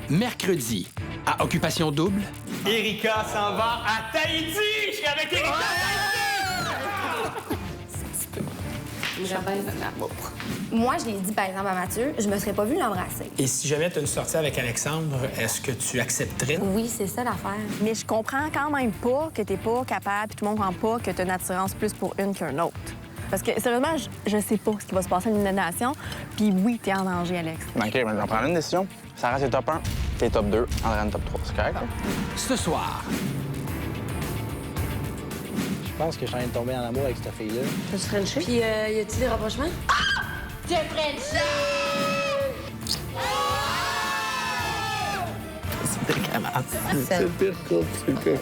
mercredi, à Occupation Double. Erika s'en va à Tahiti! Je suis avec Erika! Moi, je l'ai dit, par exemple, à Mathieu, je me serais pas vue l'embrasser. Et si jamais tu as une sortie avec Alexandre, est-ce que tu accepterais? Oui, c'est ça l'affaire. Mais je comprends quand même pas que t'es pas capable, puis tout le monde comprend pas que t'as une attirance plus pour une qu'un autre. Parce que, sérieusement, je sais pas ce qui va se passer à l'illumination. Puis oui, t'es en danger, Alex. OK, je vais prendre une décision. Sarah, c'est top 1, t'es top 2, Andréane, top 3. C'est correct? Ce soir, Je pense que je suis en train de tomber en amour avec cette fille-là. T'as-tu Frenché? Puis, y a-tu des rapprochements? Tu es Frenché! C'est dégueulasse. C'est le pire couple, c'est le pire.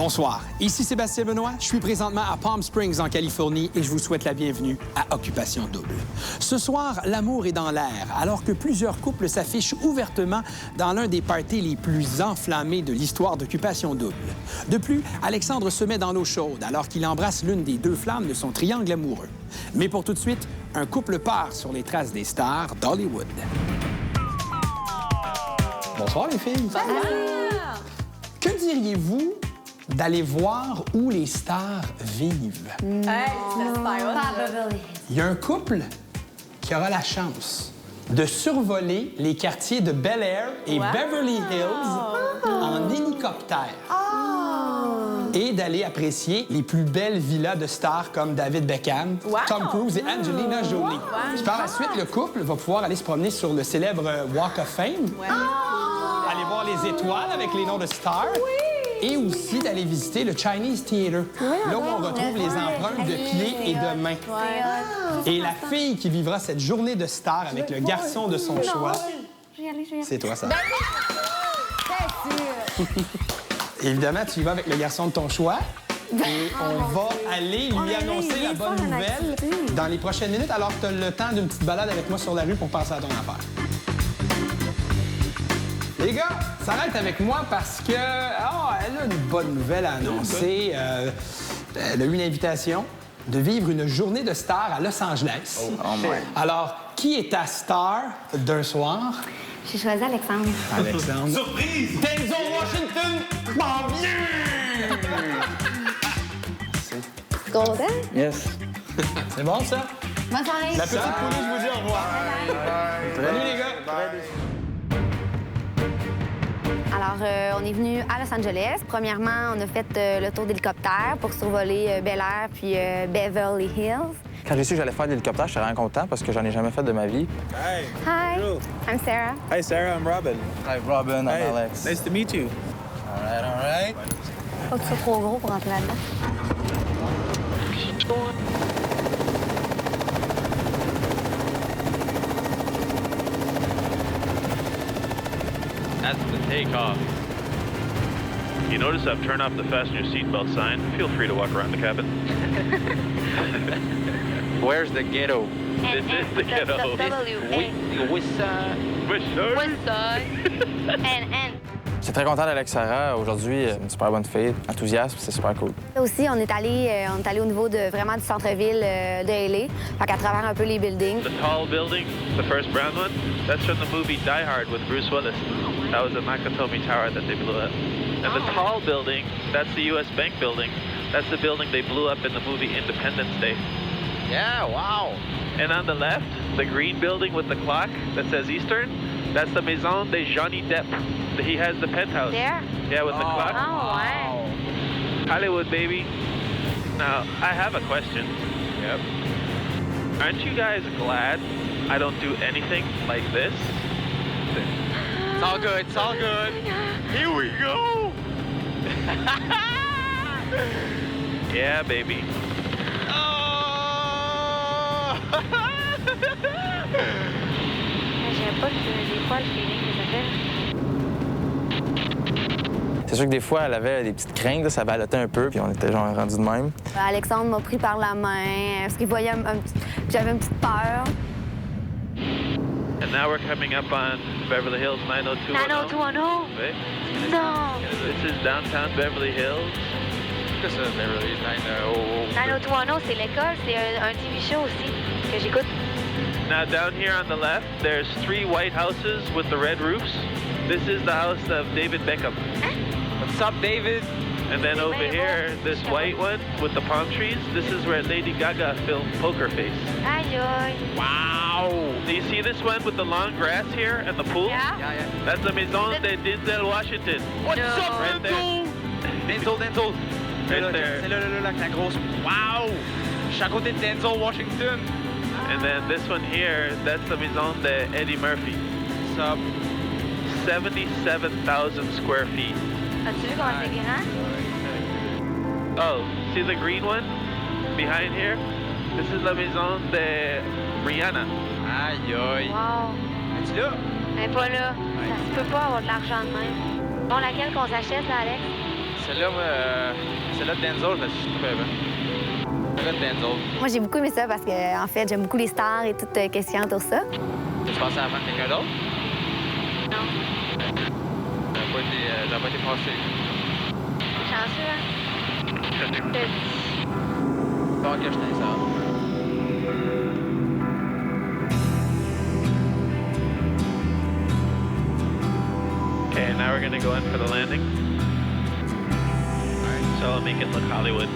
bonsoir. Ici Sébastien Benoît. Je suis présentement à Palm Springs, en Californie, et je vous souhaite la bienvenue à Occupation Double. Ce soir, l'amour est dans l'air, alors que plusieurs couples s'affichent ouvertement dans l'un des parties les plus enflammés de l'histoire d'Occupation Double. De plus, Alexandre se met dans l'eau chaude alors qu'il embrasse l'une des deux flammes de son triangle amoureux. Mais pour tout de suite, un couple part sur les traces des stars d'Hollywood. Bonsoir, les filles. Que diriez-vous d'aller voir où les stars vivent? Il y a un couple qui aura la chance de survoler les quartiers de Bel Air et Beverly Hills en hélicoptère. Et d'aller apprécier les plus belles villas de stars comme David Beckham, Tom Cruise et Angelina Jolie. Puis par la suite, le couple va pouvoir aller se promener sur le célèbre Walk of Fame, aller voir les étoiles avec les noms de stars, et aussi d'aller visiter le Chinese Theater, là où on retrouve les empreintes de pieds et de mains. Et la fille qui vivra cette journée de stars avec le garçon de son choix, c'est toi, ça. Évidemment, tu y vas avec le garçon de ton choix. Et on va aller lui annoncer la bonne nouvelle dans les prochaines minutes, alors que tu as le temps d'une petite balade avec moi sur la rue pour penser à ton affaire. Les gars, s'arrête avec moi parce que elle a une bonne nouvelle à annoncer. Elle a eu une invitation de vivre une journée de star à Los Angeles. Alors, qui est ta star d'un soir? J'ai choisi Alexandre. Alexandre. Surprise! Denzel Washington m'en vient! Golden? Yes. C'est bon, ça? Bonne soirée. La petite poulie, je vous dis au revoir. Salut, les gars. Alors, on est venu à Los Angeles. Premièrement, on a fait le tour d'hélicoptère pour survoler Bel Air puis Beverly Hills. Quand j'ai su que j'allais faire de l'hélicoptère, j'étais vraiment content parce que j'en ai jamais fait de ma vie. Hey. Hi, Hello. I'm Sarah. Hey, Sarah, I'm Robin. Hi, Robin, I'm Hey, Alex. nice to meet you. All right. Pas que tu sois trop gros pour rentrer là-dedans. That's the takeoff. You notice I've turned off the fasten your seatbelt sign. Feel free to walk around the cabin. Where's the ghetto? This is the ghetto. West Side. And. J'étais très content d'Alex Sarah. Aujourd'hui, une super bonne fille, enthousiaste, c'est super cool. Là aussi, on est allé au niveau de vraiment du centre-ville de LA, fait qu'à travers un peu les buildings. The tall building, the first brown one, that's from the movie Die Hard with Bruce Willis. That was the Nakatomi Tower that they blew up. And the tall building, that's the U.S. Bank building. That's the building they blew up in the movie Independence Day. Yeah, wow! And on the left, the green building with the clock that says Eastern, that's the Maison de Johnny Depp. He has the penthouse. There? Yeah, with the clock. Oh, ouais. Hollywood, baby. Now, I have a question. Yep. Aren't you guys glad I don't do anything like this? It's all good, it's all good. Here we go! Yeah, baby. J'ai pas le feeling que ça fait. C'est sûr que des fois, elle avait des petites craintes, là, ça ballottait un peu, puis on était genre rendus de même. Alexandre m'a pris par la main parce qu'il voyait j'avais une petite peur. And now we're coming up on Beverly Hills 90210. 90210? Right? Non! This is downtown Beverly Hills. Qu'est-ce que c'est, Beverly? 90210, c'est l'école, c'est un TV show aussi que j'écoute. Now down here on the left, there's 3 white houses with the red roofs. This is the house of David Beckham. What's up, David? And then over here, this white one with the palm trees, this is where Lady Gaga filmed Poker Face. Aïe aïe! Wow! Do you see this one with the long grass here and the pool? Yeah. That's the Maison de Denzel Washington. What's No. up, Right there. Denzel! Right there. C'est là, avec la grosse... Wow! Je suis à côté de Denzel Washington. And then this one here, that's the Maison de Eddie Murphy. What's up? 77,000 square feet. As-tu vu comment c'est grand? Oh, see the green one behind here? This is la Maison de Rihanna. Aïe, aïe. Wow! Es-tu là? Mais pas là. Ça se peut pas avoir de l'argent de même. Bon, laquelle qu'on s'achète, là, Alex? Celle-là, moi, celle-là de Denzel, je me suis trouvée bien. Celle-là de Denzel. Moi, j'ai beaucoup aimé ça parce que, en fait, j'aime beaucoup les stars et tout ce qui entoure ça. Tu pensais à faire quelqu'un d'autre? Non. J'aurais pas été fâché. Chanceux, hein? Je te dis. Bon, que je t'aille ça. Okay, now we're gonna go in for the landing. Alright, so I'll make it look Hollywood.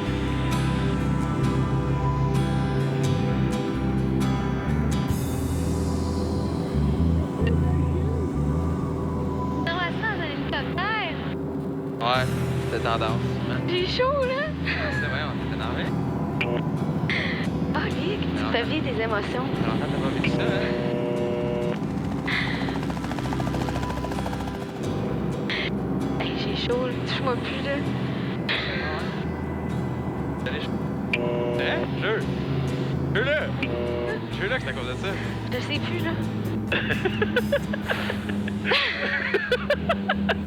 On va ça dans un hélicoptère. Ouais, c'était tendance. J'ai chaud, là. C'est vrai, on était énervés. Oh, Lick, tu peux vivre tes émotions. Ça fait longtemps que t'as pas vécu ça, hein? Hey, j'ai chaud, là. Touche-moi plus, là. Hein? Jure! Jure-le! Jure-le que c'est à cause de ça. Je sais plus, là.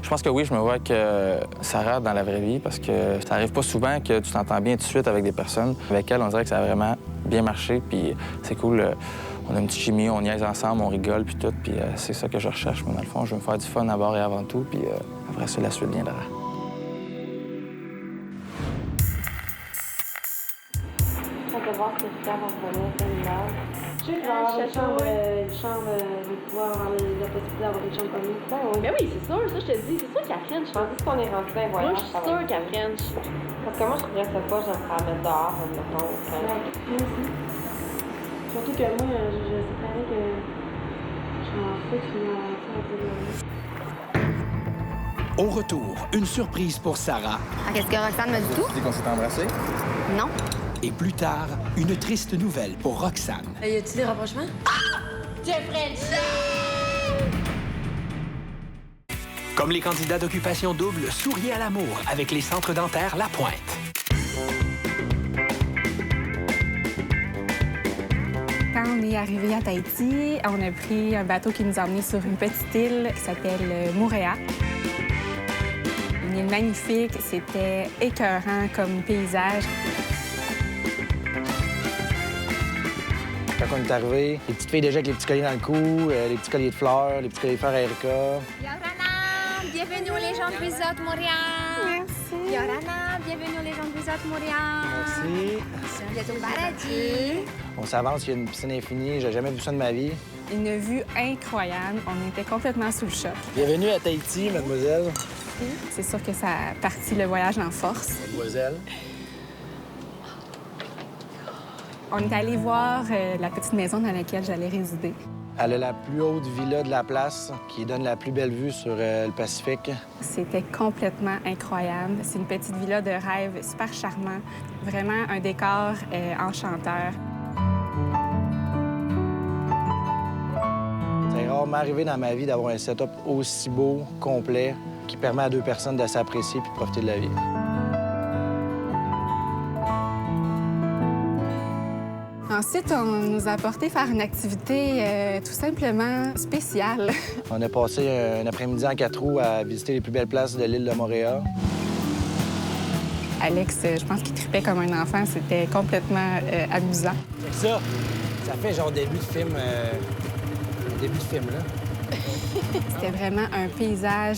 Je pense que oui, je me vois avec Sarah dans la vraie vie parce que ça arrive pas souvent que tu t'entends bien tout de suite avec des personnes. Avec elle, on dirait que ça a vraiment bien marché, puis c'est cool. On a une petite chimie, on niaise ensemble, on rigole, puis tout, puis c'est ça que je recherche, moi, dans le fond. Je veux me faire du fun d'abord et avant tout, puis après ça, la suite viendra. On peut voir ce que tu fais avant de venir, c'est une base. Je sais que avoir une chambre, de pouvoir avoir la possibilité d'avoir une chambre comme nous. Ben oui, c'est sûr, ça je te dis. C'est sûr qu'elle French. Je pensais qu'on est rendu dans un voyage. Moi, je suis sûre qu'elle French. Parce que moi, je trouverais ça pas, je me ferais mettre dehors, mettons. Moi aussi. Surtout que moi, je sais pas que je m'en fous de finir à Au retour, une surprise pour Sarah. Ah, qu'est-ce que Roxane m'a dit tout? Tu dis qu'on s'est embrassés? Non. Et plus tard, une triste nouvelle pour Roxane. Y a-t-il des rapprochements? Comme les candidats d'occupation double, souriez à l'amour avec les centres dentaires La Pointe. Quand on est arrivé à Tahiti, on a pris un bateau qui nous a emmenés sur une petite île qui s'appelle Moorea. Une île magnifique, c'était écœurant comme paysage. Quand on est arrivé, les petites filles déjà avec les petits colliers dans le cou, les petits colliers de fleurs, les petits colliers de fleurs à Erika. Yorana, bienvenue aux légendes Resort Montréal. Merci. Yorana, bienvenue aux légendes Resort Montréal. Merci. Bientôt au paradis. On s'avance, il y a une piscine infinie, j'ai jamais vu ça de ma vie. Une vue incroyable. On était complètement sous le choc. Bienvenue à Tahiti, mademoiselle. C'est sûr que ça a parti le voyage en force. Mademoiselle. On est allé voir la petite maison dans laquelle j'allais résider. Elle a la plus haute villa de la place qui donne la plus belle vue sur le Pacifique. C'était complètement incroyable. C'est une petite villa de rêve super charmant. Vraiment un décor enchanteur. C'est rarement arrivé dans ma vie d'avoir un setup aussi beau, complet, qui permet à deux personnes de s'apprécier puis de profiter de la vie. Ensuite, on nous a apporté faire une activité tout simplement spéciale. On a passé un après-midi en 4 roues à visiter les plus belles places de l'île de Montréal. Alex, je pense qu'il tripait comme un enfant. C'était complètement amusant. Ça fait genre début de film, là. C'était vraiment un paysage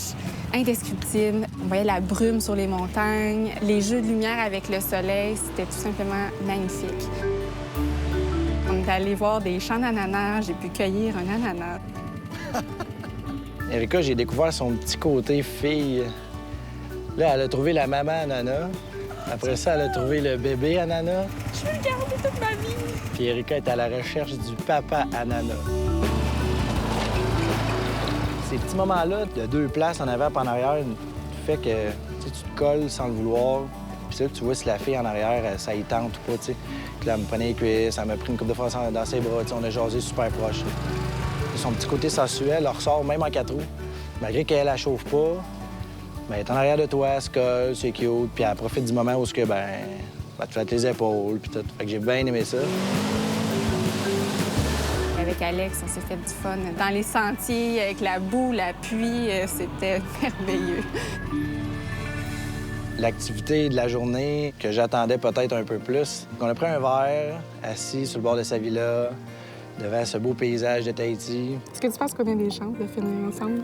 indescriptible. On voyait la brume sur les montagnes, les jeux de lumière avec le soleil. C'était tout simplement magnifique. On est allé voir des champs d'ananas. J'ai pu cueillir un ananas. Erika, j'ai découvert son petit côté fille. Là, elle a trouvé la maman ananas. Après ça, elle a trouvé le bébé ananas. Je veux le garder toute ma vie. Puis Erika est à la recherche du papa ananas. Ces petits moments-là, de 2 places en avant et en arrière, fait que tu te colles sans le vouloir. Puis là, tu vois si la fille en arrière, ça y tente ou pas, tu sais. Puis là, elle me prenait les cuisses, elle m'a pris une coupe de fois dans ses bras, on a jasé super proche. Son petit côté sensuel, elle ressort même en 4 roues. Malgré qu'elle, elle chauffe pas, elle est en arrière de toi, elle se colle, c'est cute, puis elle profite du moment où elle te flatte les épaules, puis tout. Fait que j'ai bien aimé ça. Avec Alex, on s'est fait du fun. Dans les sentiers, avec la boue, la pluie, c'était merveilleux. L'activité de la journée que j'attendais peut-être un peu plus, on a pris un verre, assis sur le bord de sa villa, devant ce beau paysage de Tahiti. Est-ce que tu penses qu'on a des chances de finir ensemble?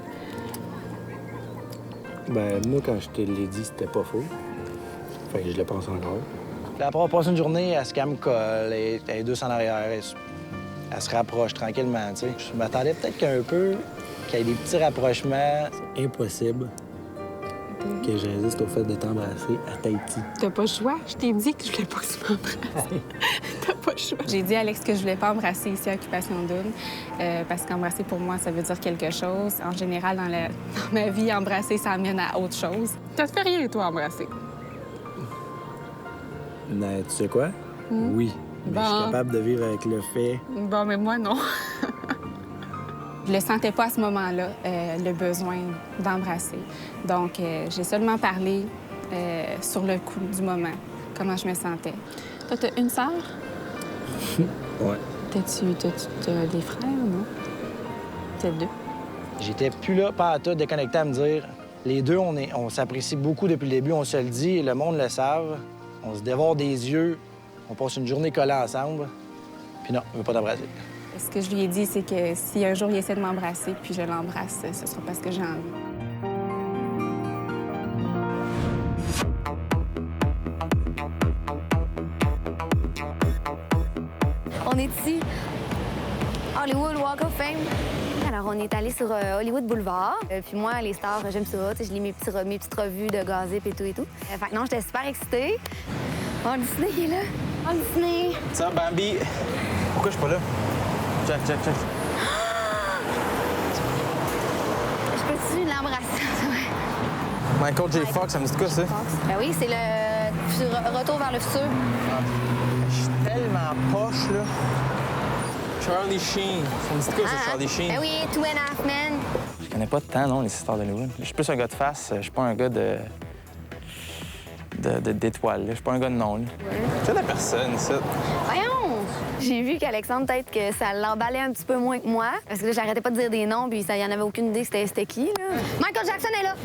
Ben moi, quand je te l'ai dit, c'était pas faux. Fait que je le pense encore. Puis après avoir passé une journée, elle se colle, elle est douce en arrière, elle se rapproche tranquillement, tu sais. Je m'attendais peut-être qu'un peu qu'il y ait des petits rapprochements. C'est impossible que je résiste au fait de t'embrasser à Tahiti. T'as pas le choix. Je t'ai dit que je voulais pas que tu m'embrasses. T'as pas le choix. J'ai dit à Alex que je voulais pas embrasser ici à Occupation Double, parce qu'embrasser, pour moi, ça veut dire quelque chose. En général, dans ma vie, embrasser, ça amène à autre chose. Ça te fait rien, toi, embrasser? Mais tu sais quoi? Oui. Mais je suis capable de vivre avec le fait. Bon, mais moi, non. Je le sentais pas à ce moment-là, le besoin d'embrasser. Donc, j'ai seulement parlé sur le coup du moment, comment je me sentais. Toi, t'as une sœur? Ouais. T'as des frères, non? T'as 2. J'étais plus là, pas à tout, déconnecté à me dire, les deux, on s'apprécie beaucoup depuis le début, on se le dit, le monde le savent. On se dévore des yeux, on passe une journée collée ensemble, puis non, il veut pas t'embrasser. Ce que je lui ai dit, c'est que si un jour il essaie de m'embrasser, puis je l'embrasse, ce sera parce que j'ai envie. On est ici, Hollywood Walk of Fame. Alors, on est allé sur Hollywood Boulevard. Puis moi, les stars, j'aime ça. Je lis mes petites revues de Gazip et tout et tout. Fait que non, j'étais super excitée. Oh, Disney, il est là. Oh, Disney. Ça, Bambi. Pourquoi je suis pas là? Check. Je peux-tu l'embrasser? Michael J. Fox, ça me dit quoi, ça? Ben oui, c'est le Retour vers le futur. Je suis tellement poche, là. Charlie Sheen. Ça me dit quoi, ça, Charlie Sheen? Ben oui, Two and a Half Men. Je connais pas tant, non, les histoires d'Hollywood. Je suis plus un gars de face, je suis pas un gars d'étoiles. Je suis pas un gars de nom. C'est la personne, ça. Voyons! J'ai vu qu'Alexandre, peut-être que ça l'emballait un petit peu moins que moi. Parce que là, j'arrêtais pas de dire des noms, puis il y en avait aucune idée c'était qui, là. Michael Jackson est là!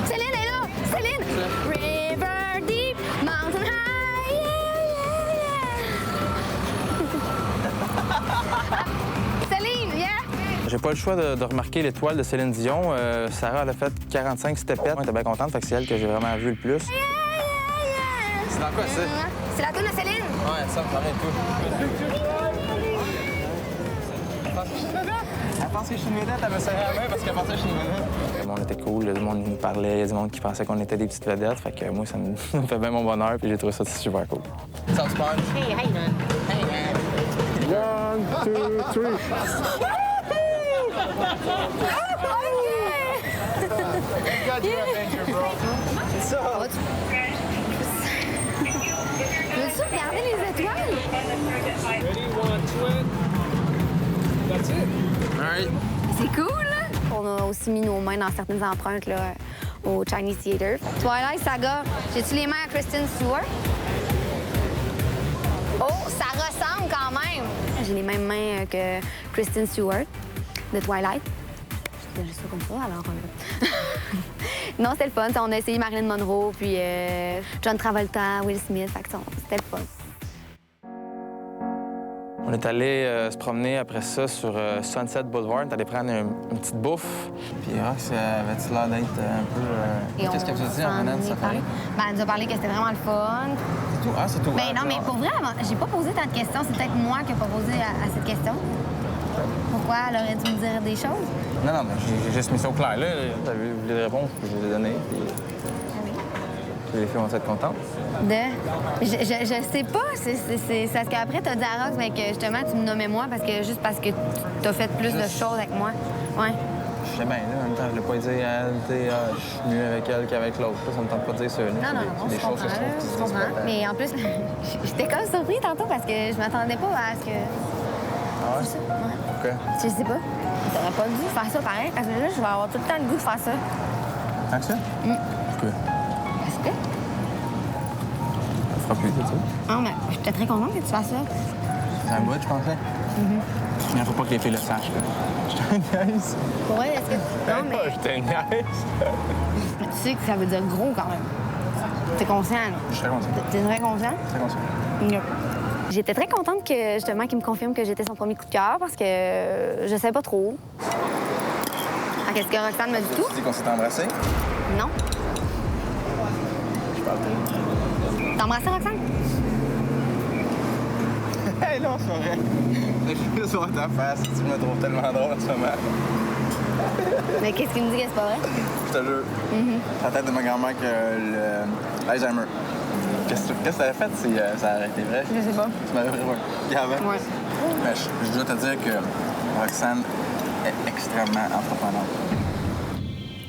Céline est là! Céline! River deep, mountain high, yeah! Céline, yeah! J'ai pas le choix de remarquer l'étoile de Céline Dion. Sarah, elle a fait 45 stepettes. Elle était bien contente, fait que c'est elle que j'ai vraiment vu le plus. C'est dans quoi, ça? C'est la toune à Céline? Ouais, ça me paraît tout. Elle pense que je suis une vedette, elle me serrait la main parce qu'elle pensait que je suis une vedette. Le monde était cool, le monde nous parlait, il y a du monde qui pensait qu'on était des petites vedettes. Fait que moi, ça me fait bien mon bonheur, puis j'ai trouvé ça super cool. Ça se passe. Hey, man. Hey, man. 1, 2, 3. Veux-tu regarder les étoiles? All right. C'est cool, là! On a aussi mis nos mains dans certaines empreintes, là. au Chinese Theater. Twilight Saga, j'ai-tu les mains à Kristen Stewart? Oh, ça ressemble quand même! J'ai les mêmes mains que Kristen Stewart de Twilight. C'était juste ça comme ça, alors... Non, c'était le fun. On a essayé Marilyn Monroe, puis John Travolta, Will Smith. Fait que c'était le fun. On est allé se promener après ça sur Sunset Boulevard. On est allé prendre une petite bouffe. Puis Rox, avait-tu l'air d'être un peu... Qu'est-ce qu'elle vous a dit en venant de safari? Ben, elle nous a parlé que c'était vraiment le fun. C'est tout? Ah, c'est tout. Ben non, mais pour vrai, j'ai pas posé tant de questions. C'est peut-être moi qui n'ai pas posé à cette question. Pourquoi elle aurait dû me dire des choses? Non, mais j'ai juste mis ça au clair, là. Vous avez voulu des réponses, je vous ai données. Puis... Les filles vont être contentes. Je sais pas. C'est parce qu'après, t'as dit à Rox que justement, tu me nommais moi juste parce que t'as fait plus de choses avec moi. Ouais. Je sais bien, là, en même temps, je voulais pas dire à elle, je suis mieux avec elle qu'avec l'autre. Ça me tente pas de dire ça. Non, des choses que je comprends. Mais en plus, j'étais comme surpris tantôt parce que je m'attendais pas à ce que... Ah ouais? C'est ça? Ouais. Pourquoi? Je sais pas. T'aurais pas dû faire ça pareil, parce que là, je vais avoir tout le temps le goût de faire ça. Tant que ça? Pourquoi? Parce que... Ça fera plus de ça. Non, mais j'étais très contente que tu fasses ça. C'est un bout, je pensais. Il ne faut pas que les filles le sachent. Je te niaise. Pour vrai, est-ce que... Non, mais... Je te niaise. Tu sais que ça veut dire gros, quand même. T'es conscient, là? Je suis très conscient. T'es très conscient? Très conscient. Yep. J'étais très contente que, justement, qu'il me confirme que j'étais son premier coup de cœur parce que je sais pas trop. Ah, qu'est-ce que Roxane m'a dit tout? Tu dis qu'on s'est embrassés? Non. Je parle plus. T'as embrassé Roxane? Hey, non, c'est pas vrai. Je veux juste voir ta face. Tu me trouves tellement drôle en ce moment. Mais qu'est-ce qu'il me dit que c'est pas vrai? Je te jure. C'est la tête de ma grand-mère que l'Alzheimer. Qu'est-ce que tu avais fait si ça aurait été vrai? Je sais pas. Tu m'avais vraiment gavé. Ouais. Mais je dois te dire que Roxane est extrêmement entreprenante.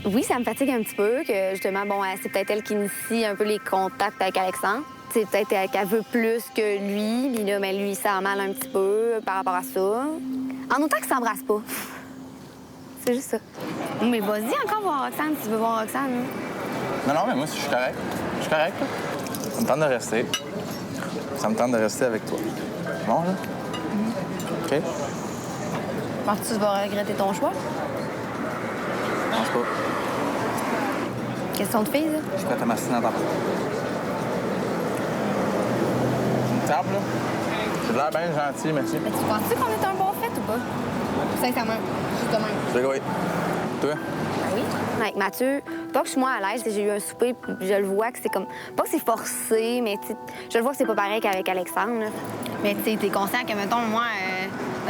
Oui, ça me fatigue un petit peu, que justement, bon, c'est peut-être elle qui initie un peu les contacts avec Alexandre. C'est peut-être qu'elle veut plus que lui, puis là, mais lui, il s'en mal un petit peu par rapport à ça. En autant qu'ils s'embrassent pas. C'est juste ça. Mais vas-y encore voir Roxane, si tu veux voir Roxane. Non, mais moi, je suis correct. Je suis correct, là. Ça me tente de rester. Ça me tente de rester avec toi. Bon, là? OK? Penses-tu que tu vas regretter ton choix? Je pense pas. Question de fille, là? Je suis prête à m'assiner à ta part. Une table, là? J'ai l'air bien gentil, merci. Mais tu penses-tu qu'on est un bon fit ou pas? Sincèrement, juste de même. C'est oui. Toi? Ben oui. Avec Mathieu, pas que je suis moins à l'aise. J'ai eu un souper, puis je le vois que c'est comme... Pas que c'est forcé, mais je le vois que c'est pas pareil qu'avec Alexandre. Là. Mais tu sais, t'es conscient que, mettons, moi...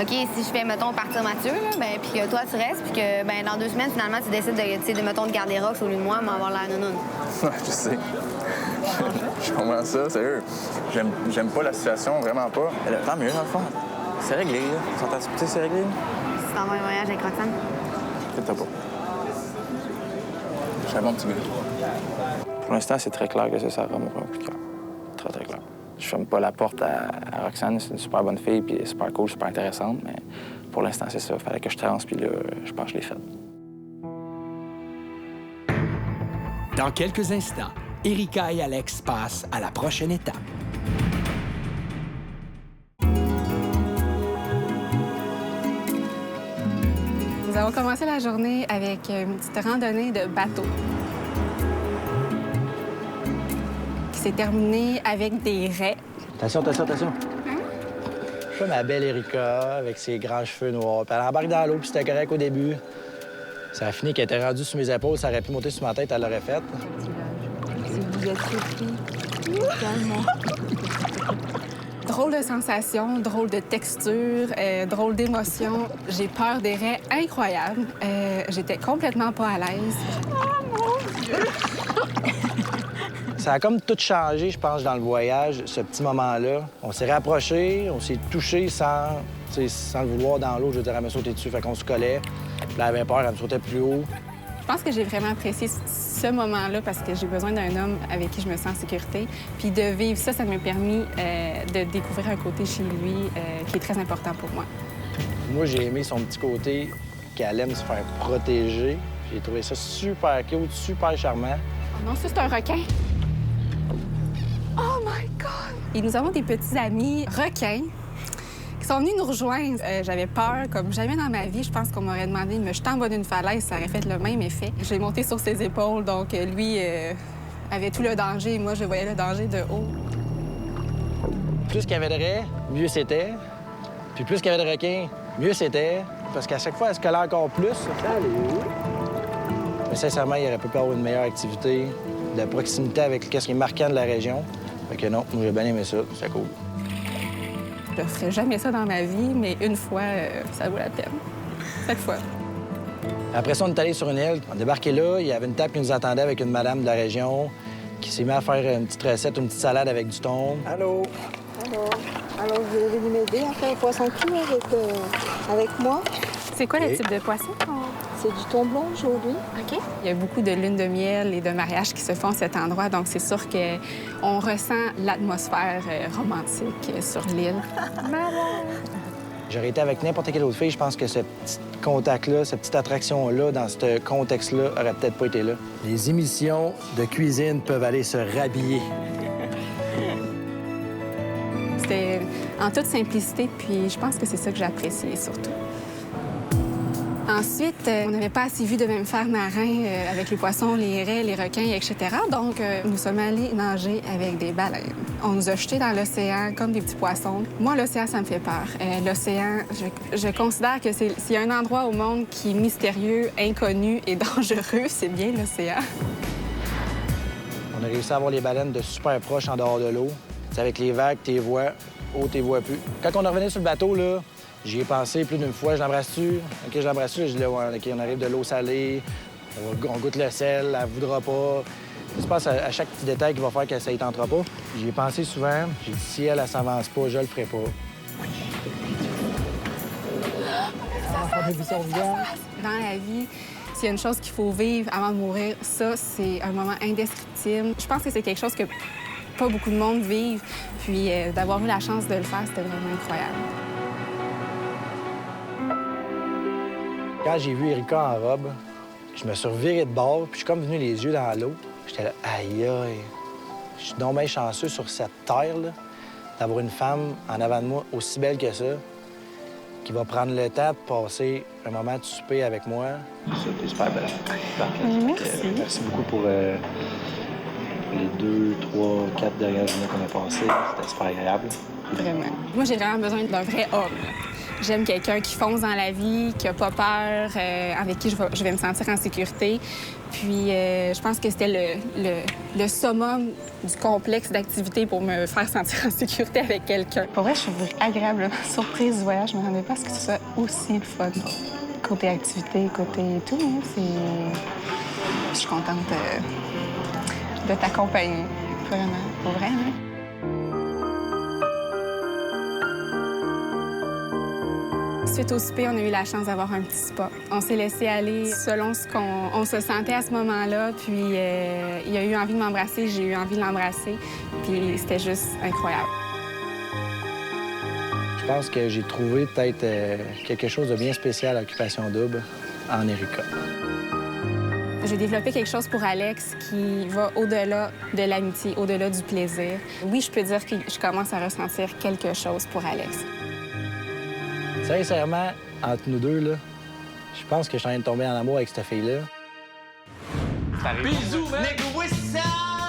OK, si je fais, mettons, partir Mathieu, là, ben, puis que toi, tu restes, puis que, ben, dans 2 semaines, finalement, tu décides mettons, de garder Rox au lieu de moi, m'avoir l'air nounoune. Ouais, je sais. Je comprends ça, sérieux. J'aime pas la situation, vraiment pas. Mais tant mieux, dans le fond. C'est réglé, là. Ils sont acceptés, c'est réglé. Tu t'en vas un voyage avec Roxane? Peut-être pas. Je suis un bon petit gars. Pour l'instant, c'est très clair que c'est Sarah, mon coup de cœur. Très, très clair. Je ferme pas la porte à Roxane. C'est une super bonne fille, puis super cool, super intéressante. Mais pour l'instant, c'est ça. Fallait que je transe, puis là, je pense que je l'ai faite. Dans quelques instants, Erika et Alex passent à la prochaine étape. Nous avons commencé la journée avec une petite randonnée de bateau qui s'est terminée avec des raies. Attention, attention, attention. Je fais ma belle Erika avec ses grands cheveux noirs. Puis elle embarque dans l'eau, puis c'était correct au début. Ça a fini qu'elle était rendue sur mes épaules, ça aurait pu monter sur ma tête, elle l'aurait faite. Si vous êtes surpris, calmement. Drôle de sensation, drôle de texture, drôle d'émotion. J'ai peur des raies incroyables. J'étais complètement pas à l'aise. Oh mon Dieu! Ça a comme tout changé, je pense, dans le voyage, ce petit moment-là. On s'est rapprochés, on s'est touchés sans le vouloir dans l'eau. Je veux dire, elle me sautait dessus, fait qu'on se collait. Puis là, elle avait peur, elle me sautait plus haut. Je pense que j'ai vraiment apprécié ce moment-là parce que j'ai besoin d'un homme avec qui je me sens en sécurité. Puis de vivre ça, ça m'a permis de découvrir un côté chez lui qui est très important pour moi. Moi, j'ai aimé son petit côté qu'elle aime se faire protéger. J'ai trouvé ça super cute, super charmant. Oh non, ça, c'est un requin. Oh my God! Et nous avons des petits amis requins qui sont venus nous rejoindre. J'avais peur, comme jamais dans ma vie. Je pense qu'on m'aurait demandé de me jeter en bas d'une falaise, ça aurait fait le même effet. J'ai monté sur ses épaules, donc lui avait tout le danger et moi, je voyais le danger de haut. Plus qu'il y avait de raies, mieux c'était. Puis plus qu'il y avait de requins, mieux c'était. Parce qu'à chaque fois, elle se collait encore plus. Mais sincèrement, il aurait pu avoir une meilleure activité de proximité avec ce qui est marquant de la région. Fait que non, moi, j'ai bien aimé ça. C'est cool. Je ne ferais jamais ça dans ma vie, mais une fois, ça vaut la peine. Cette fois. Après ça, on est allé sur une île. On débarqué là. Il y avait une table qui nous attendait avec une madame de la région qui s'est mise à faire une petite recette, une petite salade avec du thon. Allô? Alors, vous avez venu m'aider à faire un poisson cru avec moi. C'est quoi le type de poisson? C'est du thon blanc aujourd'hui. OK. Il y a beaucoup de lunes de miel et de mariages qui se font à cet endroit, donc c'est sûr qu'on ressent l'atmosphère romantique sur l'île. J'aurais été avec n'importe quelle autre fille, je pense que ce petit contact-là, cette petite attraction-là, dans ce contexte-là, aurait peut-être pas été là. Les émissions de cuisine peuvent aller se rhabiller. C'était en toute simplicité, puis je pense que c'est ça que j'ai apprécié surtout. Ensuite, on n'avait pas assez vu de mammifères marins avec les poissons, les raies, les requins, etc. Donc, nous sommes allés nager avec des baleines. On nous a jetés dans l'océan comme des petits poissons. Moi, l'océan, ça me fait peur. L'océan, je considère que s'il y a un endroit au monde qui est mystérieux, inconnu et dangereux, c'est bien l'océan. On a réussi à avoir les baleines de super proches en dehors de l'eau. C'est avec les vagues, t'es vois, oh, t'es vois plus. Quand on est revenu sur le bateau, là, j'y ai pensé plus d'une fois. Je l'embrasse-tu? OK, je l'embrasse-tu. Je dis là, ouais, OK, on arrive de l'eau salée, on goûte le sel, elle voudra pas. Je pense à chaque petit détail qui va faire que ça y tentera pas. J'y ai pensé souvent. J'ai dit, si elle s'avance pas, je le ferai pas. Dans la vie, s'il y a une chose qu'il faut vivre avant de mourir, ça, c'est un moment indescriptible. Je pense que c'est quelque chose que pas beaucoup de monde vivent. Puis d'avoir eu la chance de le faire, c'était vraiment incroyable. Quand j'ai vu Erika en robe, je me suis reviré de bord, puis je suis comme venu les yeux dans l'eau. J'étais là, aïe, aïe. Je suis donc bien chanceux sur cette terre-là d'avoir une femme en avant de moi aussi belle que ça, qui va prendre le temps de passer un moment de souper avec moi. C'était super belle. Merci. Merci beaucoup pour les 2, 3, 4 dernières journées qu'on a passées. C'était super agréable. Vraiment. Moi, j'ai vraiment besoin d'un vrai homme. J'aime quelqu'un qui fonce dans la vie, qui n'a pas peur, avec qui je vais me sentir en sécurité. Puis je pense que c'était le summum du complexe d'activités pour me faire sentir en sécurité avec quelqu'un. Pour vrai, je suis agréablement surprise du voyage. Je ne m'attendais pas à ce que ce soit aussi le fun. Côté activité, côté tout, hein, je suis contente de t'accompagner. Vraiment, pour vrai, hein? Suite au souper, on a eu la chance d'avoir un petit spa. On s'est laissé aller selon ce qu'on se sentait à ce moment-là. Puis il a eu envie de m'embrasser, j'ai eu envie de l'embrasser. Puis c'était juste incroyable. Je pense que j'ai trouvé peut-être quelque chose de bien spécial à Occupation Double en Erika. J'ai développé quelque chose pour Alex qui va au-delà de l'amitié, au-delà du plaisir. Oui, je peux dire que je commence à ressentir quelque chose pour Alex. Sincèrement, entre nous deux, là, je pense que je suis en train de tomber en amour avec cette fille-là. Bisous, man! Négociation!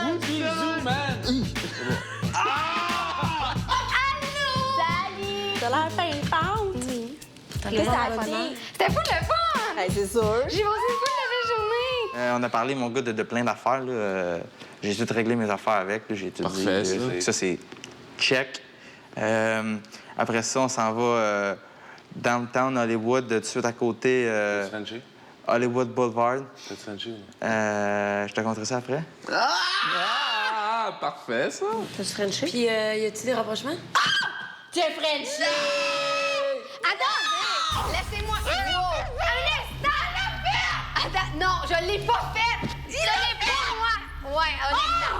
Oui, bisous, man! Salut! T'as l'air pimpante. C'était fou le fun! Hey, c'est sûr. J'ai passé une belle journée! On a parlé, mon gars, de plein d'affaires. Là. J'ai tout réglé mes affaires avec. Là. J'ai tout Parfait, dit. Ça, c'est check. Après ça, on s'en va downtown Hollywood, tout de suite à côté. Hollywood Boulevard. Je te raconterai ça après. Ah, parfait, ça! T'as-tu Frenché? Puis, y a-t-il des rapprochements? Tu es Frenchie! Attends! Laissez-moi! Wow! Un instant, la fête! Attends, non, je l'ai pas faite! Je l'ai pas, moi! Ouais, un instant.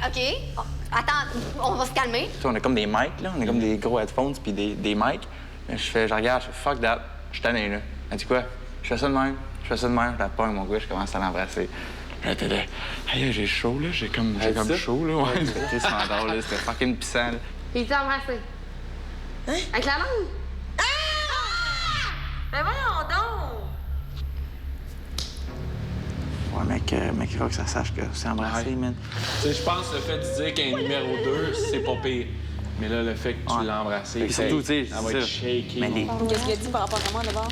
OK? Attends, on va se calmer. On a comme des mics, là. On a comme des gros headphones puis des mics. Je regarde, je fais fuck that. Je suis tanné, là. Elle dit quoi? Je fais ça de même. Je Je fais ça de même, je la pogne, mon gars, je commence à l'embrasser. Là, t'es là, hey, j'ai chaud, là, j'ai comme chaud, là. Ouais, c'était scandale, là, c'était fucking pissant, là. Il t'a embrassé. Hein? Avec la langue? Ah! Ben voyons donc! Ouais, mec, faut que ça sache que c'est embrassé, man. Tu sais, je pense que le fait de dire qu'il y a un numéro 2, c'est pas pire. Mais là, le fait que tu l'as embrassé, Et surtout, tu sais, ça va être shaky. Qu'est-ce qu'il a dit par rapport à moi, d'abord?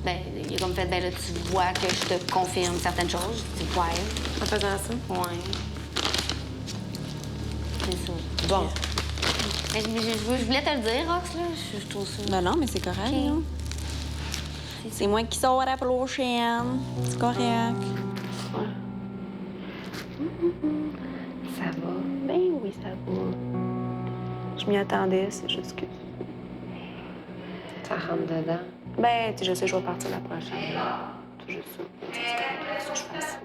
Ben, il a comme fait, ben là, tu vois que je te confirme certaines choses. Je dis, ouais. En faisant ça? Ouais. C'est ça. Bon. Mais je voulais te le dire, Rox, là. Je trouve ça. Ben non, mais c'est correct, là. C'est moi qui sors à la prochaine. C'est correct. Ça va? Ben oui, ça va. Je m'y attendais, c'est juste que... Ça rentre dedans? Ben, tu sais, je sais, je vais partir la prochaine. C'est juste ça. C'est que je fasse.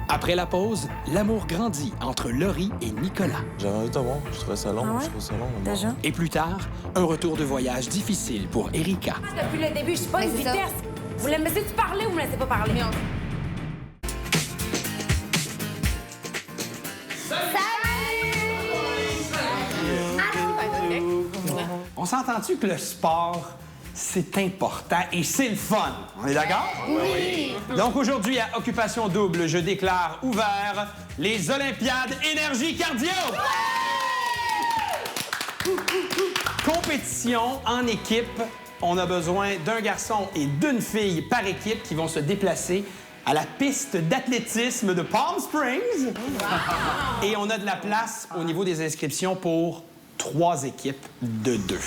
Après la pause, l'amour grandit entre Laurie et Nicolas. J'avais envie de te voir, je trouvais ça long, Ah ouais? je trouvais ça long. Déjà? Et plus tard, un retour de voyage difficile pour Erika. Depuis le début, je suis pas une vitesse. Vous me laissez-tu parler ou vous me laissez pas parler? On s'entend-tu que le sport, c'est important et c'est le fun? On est d'accord? Oui! Donc aujourd'hui, à Occupation Double, je déclare ouvert les Olympiades Énergie Cardio! Compétition en équipe. On a besoin d'un garçon et d'une fille par équipe qui vont se déplacer à la piste d'athlétisme de Palm Springs. Et on a de la place au niveau des inscriptions pour 3 équipes de 2.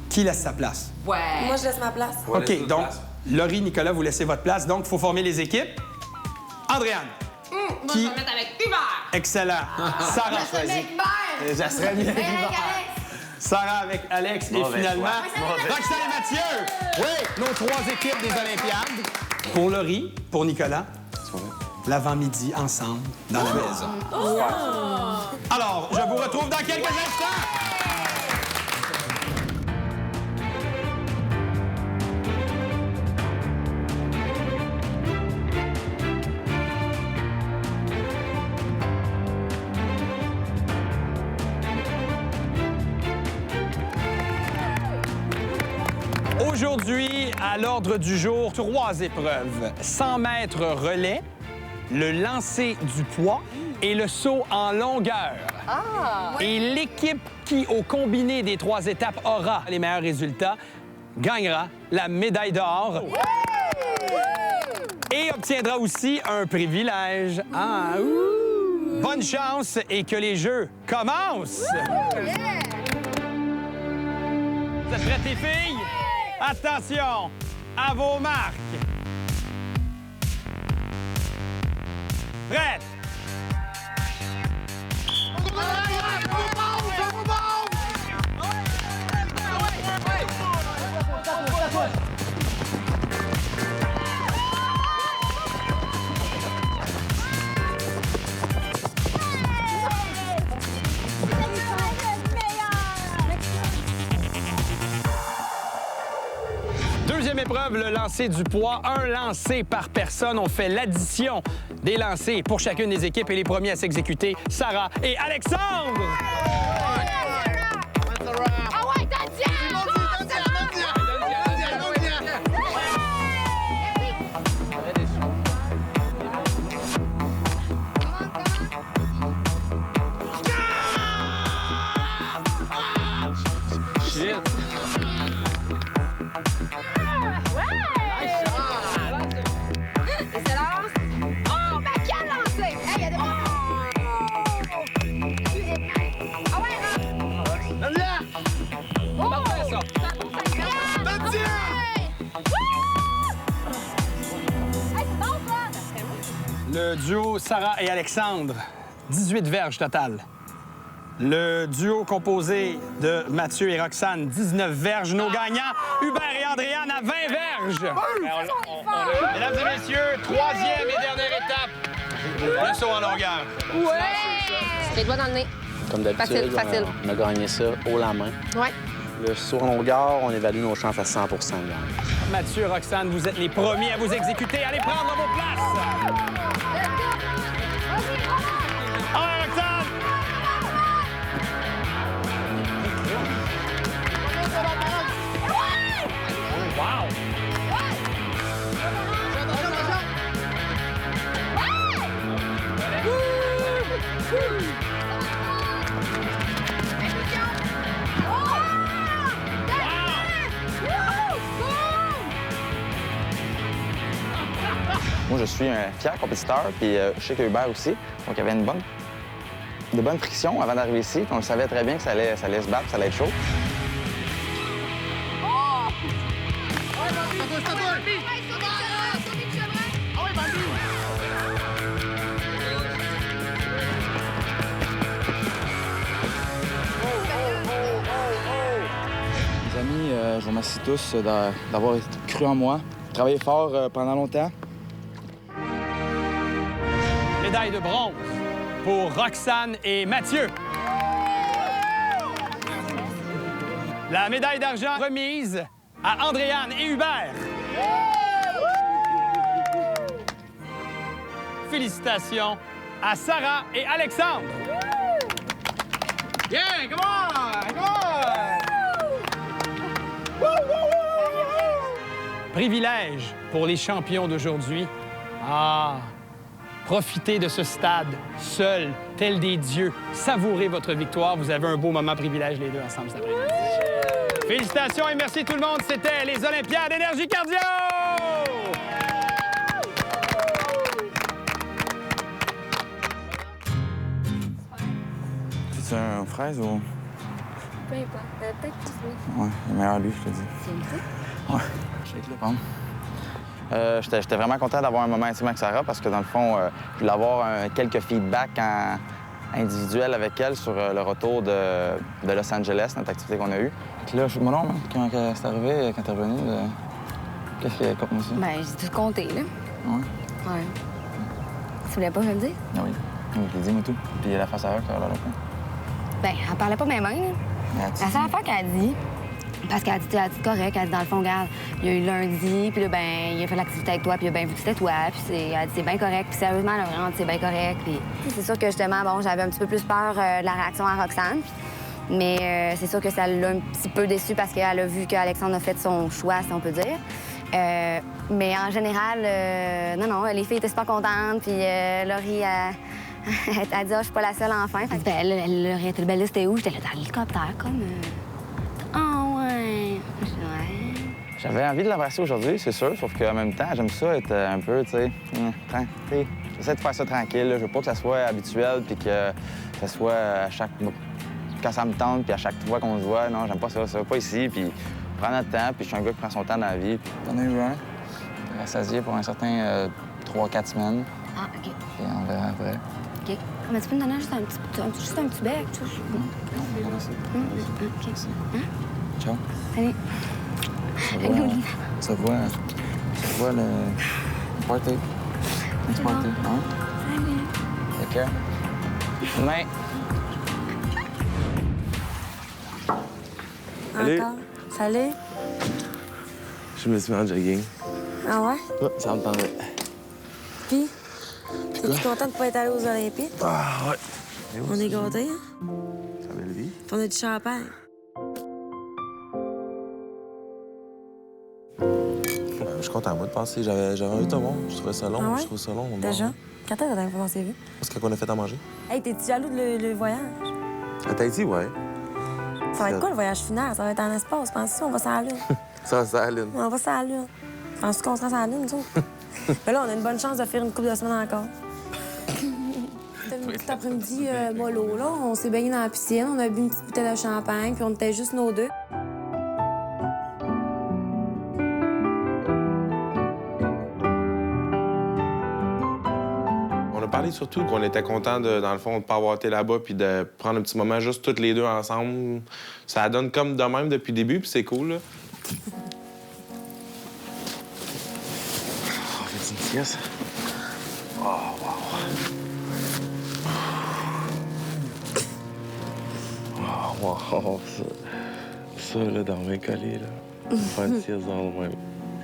Qui laisse sa place? Ouais. Moi, je laisse ma place. OK, donc, Laurie, Nicolas, vous laissez votre place. Donc, il faut former les équipes. Andréane. Moi, je vais me mettre avec Hubert. Excellent. Sarah. Ça serait bien avec Hubert. Sarah avec Alex et finalement Roxane et Mathieu. Oui, nos 3 équipes des Olympiades. Pour Laurie, pour Nicolas, l'avant-midi ensemble dans la maison. Alors, je vous retrouve dans quelques instants. Aujourd'hui, à l'ordre du jour, 3 épreuves. 100 mètres relais, le lancer du poids et le saut en longueur. Et l'équipe qui, au combiné des 3 étapes, aura les meilleurs résultats, gagnera la médaille d'or. Et obtiendra aussi un privilège. Bonne chance et que les jeux commencent! Vous êtes prêtes, les filles? Attention, à vos marques. Prête. Deuxième épreuve, le lancer du poids. Un lancer par personne. On fait l'addition des lancers pour chacune des équipes et les premiers à s'exécuter, Sarah et Alexandre. Le duo Sarah et Alexandre, 18 verges total. Le duo composé de Mathieu et Roxane, 19 verges. Nos gagnants, Hubert et Andréane, à 20 verges. Mesdames et messieurs, 3e et dernière étape Le saut en longueur. Ouais! Les doigts dans le nez. Comme d'habitude, Facile. on a gagné ça haut la main. Ouais. Le saut en longueur, on évalue nos chances à 100 de gagner. Mathieu, Roxane, vous êtes les premiers à vous exécuter. Allez prendre vos places. Allez, Roxane! Wow! Moi, je suis un fier compétiteur, puis je sais que Hubert aussi. Donc, il y avait de bonnes frictions avant d'arriver ici. On le savait très bien que ça allait se battre, ça allait être chaud. Mes amis, je vous remercie tous d'avoir cru en moi, travaillé fort pendant longtemps. Médaille de bronze pour Roxane et Mathieu. La médaille d'argent remise à Andréane et Hubert. Félicitations à Sarah et Alexandre. Yeah, come on! Come on! Privilège pour les champions d'aujourd'hui. Profitez de ce stade, seuls, tels des dieux. Savourez votre victoire. Vous avez un beau moment privilège, les deux, ensemble cet après-midi. Félicitations et merci tout le monde. C'était les Olympiades Énergie Cardio! C'est un fraise ou... Peu importe. Peut-être que oui. Ouais, le meilleur lui, je te dis. C'est une fois? Ouais, shake-le, pardon. J'étais vraiment content d'avoir un moment intime avec Sarah parce que, dans le fond, je voulais avoir quelques feedbacks individuels avec elle sur le retour de Los Angeles, notre activité qu'on a eue. Puis là, mon nom, quand c'est arrivé, quand t'es revenu, qu'est-ce qu'il y a comme aussi? Ben, j'ai tout compté, là. Ouais. Ouais. Tu voulais pas me le dire? Ah oui. Oui, je l'ai dit, moi, tout. Puis il y a la face à eux, quand elle a le Ben, elle parlait pas même, là. La seule affaire qu'elle a dit, parce qu'elle a dit correct, elle a dit dans le fond, regarde, il y a eu lundi, puis là, ben, il a fait l'activité avec toi, puis il a bien vu que c'était toi, puis elle a dit c'est bien correct, puis sérieusement, elle a vraiment dit c'est bien correct, puis c'est sûr que justement, bon, j'avais un petit peu plus peur de la réaction à Roxane, mais c'est sûr que ça l'a un petit peu déçue parce qu'elle a vu qu'Alexandre a fait son choix, si on peut dire. Mais en général, non, les filles étaient super contentes, puis Laurie, elle a dit, je suis pas la seule enfant. Fait que, ben, elle était belle, c'était où? J'étais là dans l'hélicoptère, comme. Ouais. J'avais envie de l'embrasser aujourd'hui, c'est sûr, sauf qu'en même temps, j'aime ça être un peu, tu sais, j'essaie de faire ça tranquille. Là. Je veux pas que ça soit habituel, puis que ça soit à chaque... Quand ça me tente, puis à chaque fois qu'on se voit, non, j'aime pas ça, ça va pas ici, puis prendre notre temps, puis je suis un gars qui prend son temps dans la vie. T'en as eu un, rassasié pour un certain 3-4 semaines. Ah, OK. Puis on verra après. OK. Mais tu peux me donner juste un petit bec, tu sais? OK. Ciao. Salut. Ça voit le party. Le party, hein? Salut. Take care. Demain. Salut. Encore. Salut. Je me suis mis en jogging. Ah ouais? Ouais, ça me tendait. Puis, es-tu content de pas être allé aux Olympiques? Ah ouais. On est gâtés, hein? Ça belle vie. Puis on a du champagne. Je suis content, moi, de passer. J'avais envie de bon. Je trouvais ça long. Ah ouais? Je trouve ça long. Déjà? Quand est-ce que la dernière fois qu'on s'est vu? Parce qu'on a fait à manger. Hey, t'es-tu jaloux de le voyage? À Tahiti, ouais. Ça va être quoi le voyage final? Ça va être en espace. Penses-tu on va sur la Lune? Ça, c'est la Lune. On va sur la Lune. Penses-tu qu'on sera sur la Lune, nous autres? Mais là, on a une bonne chance de faire une couple de semaines encore. C'était une petite après-midi mollo, là. On s'est baigné dans la piscine, on a bu une petite bouteille de champagne, puis on était juste nos deux. On a parlé surtout qu'on était contents, dans le fond, de ne pas avoir été là-bas puis de prendre un petit moment juste toutes les deux ensemble. Ça donne comme de même depuis le début, puis c'est cool, là. Oh, fais une sieste. Oh, wow. Wow, ça là, dormir collé, là. Faire une sieste dans le même,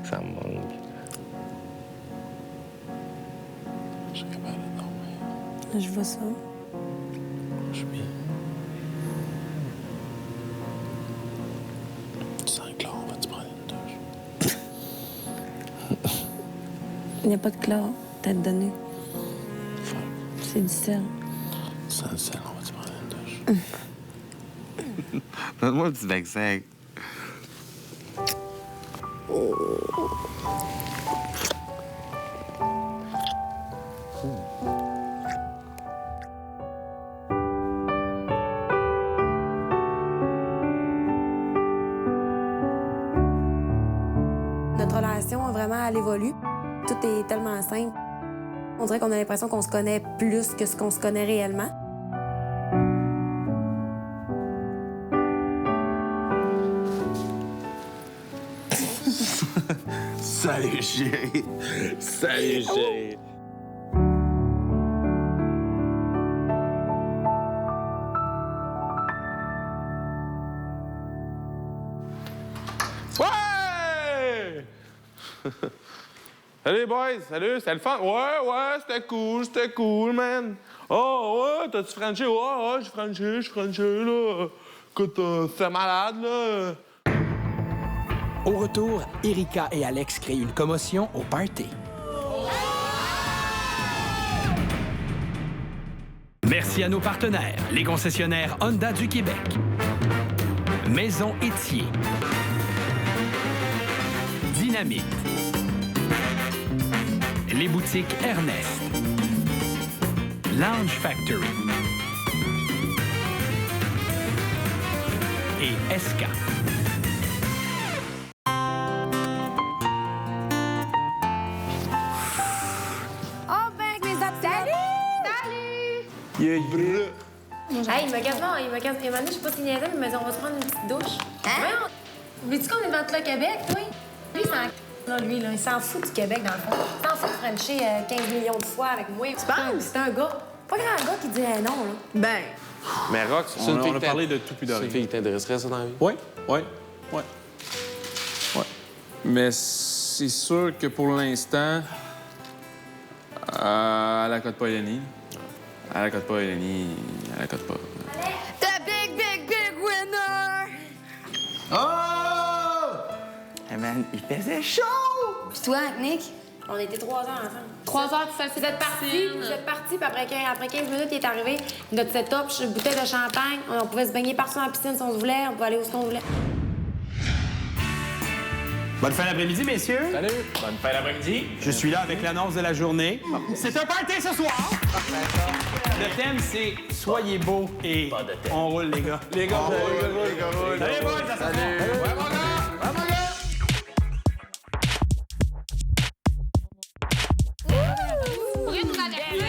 ça me manque. Je suis capable de dormir. Je vois ça. Je suis bien. Tu sens que là, on va te prendre une douche? Il n'y a pas de chlore, tête de nez. C'est du sel. Sans le sel, on va te prendre une douche. Donne-moi un petit bec sec. Notre relation, vraiment, elle évolue. Tout est tellement simple. On dirait qu'on a l'impression qu'on se connaît plus que ce qu'on se connaît réellement. Salut, chérie. Salut, chérie. Ouais! Salut, boys! Salut, c'était le fun? Ouais, c'était cool, man. Oh, ouais, t'as-tu Frenché? Ouais, j'ai Frenché, là. Écoute, c'est malade, là. Au retour, Erika et Alex créent une commotion au party. Merci à nos partenaires, les concessionnaires Honda du Québec, Maison Étier, Dynamite, les boutiques Ernest, Lounge Factory et Esca. Oh, ben, mes absents! Salut! Hey, il m'a quasiment... je sais pas s'il niaisait, mais il m'a dit on va se prendre une petite douche. Hein? Oublies-tu qu'on est dans tout le Québec, toi? Lui, il s'en fout du Québec, dans le fond. Il s'en fout de Frencher 15 millions de fois avec moi. Tu penses? C'est un gars. Pas grand gars qui dirait non, là. Ben. Mais Rox, on a parlé de tout puis de rien. C'est une fille qui t'intéresserait, ça, dans la vie? Oui. Mais c'est sûr que pour l'instant, elle accote pas Eleni. Elle accote pas Eleni. Elle accote pas. The big winner! Oh! Hey man, il faisait chaud! Puis toi, Nick? On était 3 heures ensemble. 3 heures, tout seul. Vous êtes partis, puis après 15 minutes, il est arrivé. Notre setup, une bouteille de champagne. On pouvait se baigner partout dans la piscine si on se voulait. On pouvait aller où on voulait. Bonne fin d'après-midi, messieurs. Salut. Bonne fin d'après-midi. Je suis là avec l'annonce de la journée. C'est un party ce soir. Le thème, c'est « Soyez beaux » et on roule, les gars. Les gars, on roule. Allez, boys, ça se fait. Ouais, mon gars. Ouais, mon gars. Vous pourriez nous avertir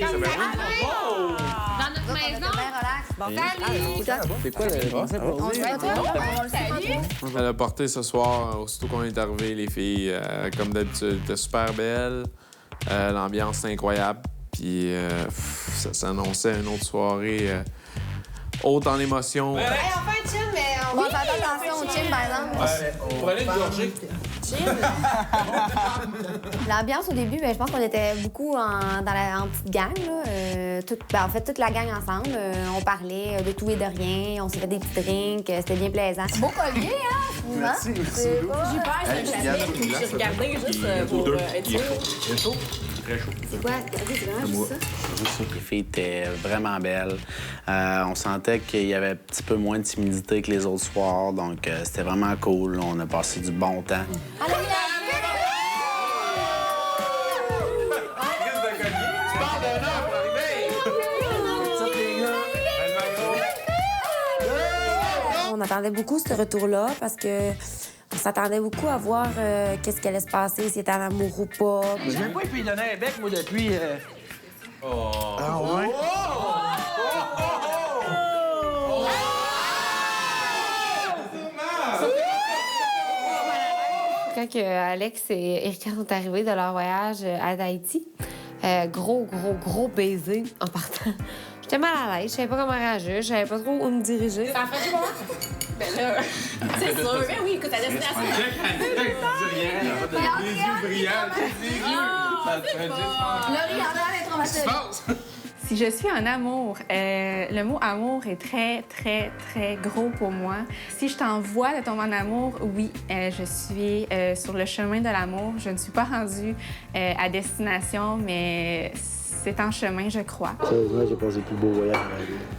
quand vous arrivez dans notre maison. Bon, C'est quoi le concept? Elle a porté ce soir, aussitôt qu'on est arrivé, les filles, comme d'habitude, étaient super belles. L'ambiance, c'est incroyable. Puis ça s'annonçait une autre soirée haute en émotions. Hey, enfin, chill, mais on va faire attention au chin, par exemple. On va aller te gorger. L'ambiance au début, ben, je pense qu'on était beaucoup en petite gang. Là. En fait, toute la gang ensemble. On parlait de tout et de rien. On s'est fait des petits drinks. C'était bien plaisant. Beau collier, hein, finalement. J'ai peur, j'ai regardé juste pour être sûr. Très chaud. C'est quoi? C'est vraiment juste ça? Les filles étaient vraiment belles. On sentait qu'il y avait un petit peu moins de timidité que les autres soirs, donc c'était vraiment cool. On a passé du bon temps. On attendait beaucoup ce retour-là parce que on s'attendait beaucoup à voir qu'est-ce qui allait se passer, s'il était en amour ou pas. J'ai même pas pu lui donner un bec, moi, depuis... Ah ouais? Quand Alex et Erika sont arrivés de leur voyage à Tahiti, gros baiser en partant. J'étais mal à l'aise, je savais pas comment réagir, je savais pas trop où me diriger. Ça a fait moi? Ben là, c'est sûr. Ben oui, écoute, ta destination. Les yeux brillants, les yeux. Laurie, en Qu'est-ce qui se passe? Si je suis en amour, le mot amour est très, très, très gros pour moi. Si je t'envoie de tomber en amour, oui, je suis sur le chemin de l'amour. Je ne suis pas rendue à destination, mais c'est en chemin, je crois. Sérieusement, j'ai passé le plus beau voyage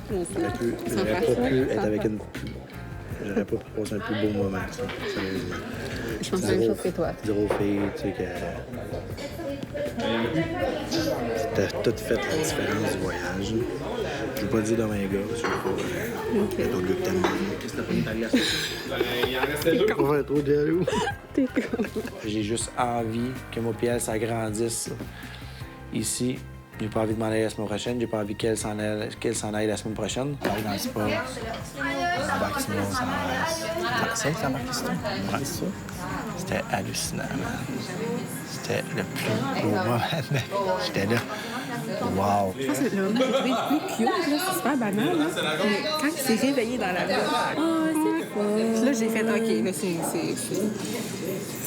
de ma vie. J'aurais pas pu être avec une... J'aurais pas pu passer un plus beau moment. Sérieusement. Je pense la même chose que toi. Zéro fille, tu sais, que... T'as tout fait la différence du voyage. Je veux pas dire dans mes gars, parce que il y a d'autres gars que t'aimes bien. Qu'est-ce que t'as pas mis ta glace? Il en restait deux. On va être trop jaloux. J'ai juste envie que moi et elle s'agrandisse ici. J'ai pas envie de m'en aller la semaine prochaine. J'ai pas envie qu'elle s'en aille la semaine prochaine. Aller dans le spa. Embarque Simon, c'est vrai que t'embarques Simon? Ouais, c'est ça. C'était hallucinant, man. C'était le plus beau moment. J'étais là. Wow! Je pense que le moment qui est plus cute, là, c'est super banal, là. Mais quand il s'est réveillé dans la voie, c'est fun. Puis là, j'ai fait OK, là,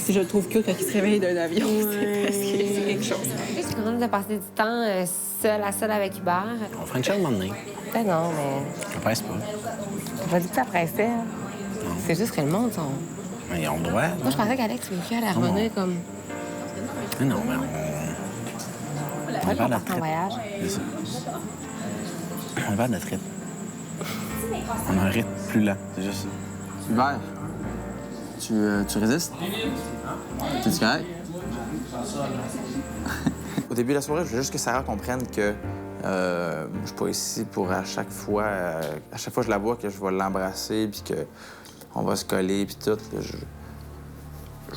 si je le trouve cute quand il se réveille d'un avion, c'est quelque chose. Je suis contente de passer du temps seule avec Hubert. On ferait une chose maintenant. Ben non, mais. Je presse pas. T'as pas dit que t'appressais. C'est juste que le monde sont. Mais ils ont le droit. Moi, je pensais qu'Alex allait revenir comme. Mais non, mais On part en voyage. C'est ça. On va à notre rythme. On a un rythme plus lent, c'est juste ça. Hubert, tu résistes? T'es-tu correct? Au début de la soirée, je veux juste que Sarah comprenne que je suis pas ici pour à chaque fois que je la vois, que je vais l'embrasser, puis qu'on va se coller, puis tout. Là, je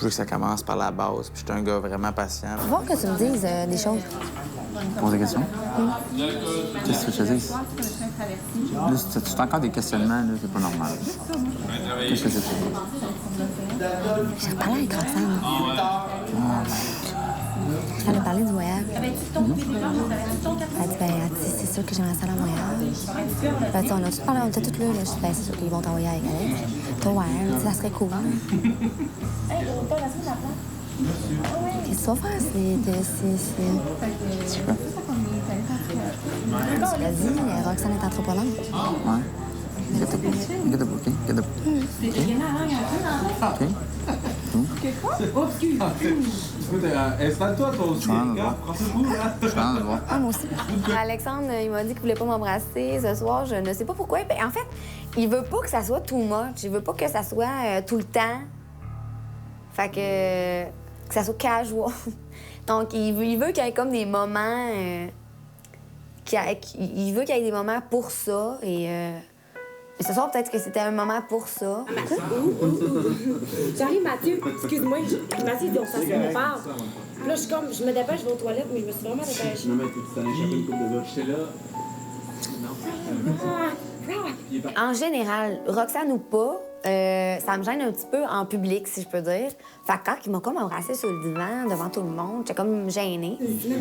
veux que ça commence par la base, puis je suis un gars vraiment patient. Faut voir que tu me dises des choses. Pose des questions? Qu'est-ce que je te dis? Là, tu as encore des questionnements, là, c'est pas normal. Qu'est-ce que c'est? J'ai reparlé avec Roxane. Elle a parlé du voyage. Elle dit, c'est sûr que j'aimerais ça aller en voyage. On a tout parlé, on était toutes là. Je dis, c'est sûr qu'ils vont t'envoyer avec Alex. Toi, ouais, ça serait cool. Qu'est-ce que tu vas faire? Tu peux? Tu l'as dit, Roxane est entreprenante. Ouais. Get the book, OK? Get the book. Installe-toi, toi aussi. Ah, moi aussi. Alexandre, il m'a dit qu'il voulait pas m'embrasser ce soir. Je ne sais pas pourquoi. En fait, il veut pas que ça soit too much. Il veut pas que ça soit tout le temps. Fait que ça soit casual. Donc, il veut qu'il y ait comme des moments... il veut qu'il y ait des moments pour ça. Et ce soir, peut-être que c'était un moment pour ça. J'arrive, Mathieu. Excuse-moi. Mathieu, il dit on s'assoit, on parle. Puis là, je me dépêche, je vais aux toilettes, mais je me suis vraiment dépêchée. Non, mais t'es allé échapper une coupe de gars. J'étais là. En général, Roxane ou pas, ça me gêne un petit peu en public, si je peux dire. Fait que quand il m'a comme embrassé sur le divan devant tout le monde, j'étais comme gênée. Tu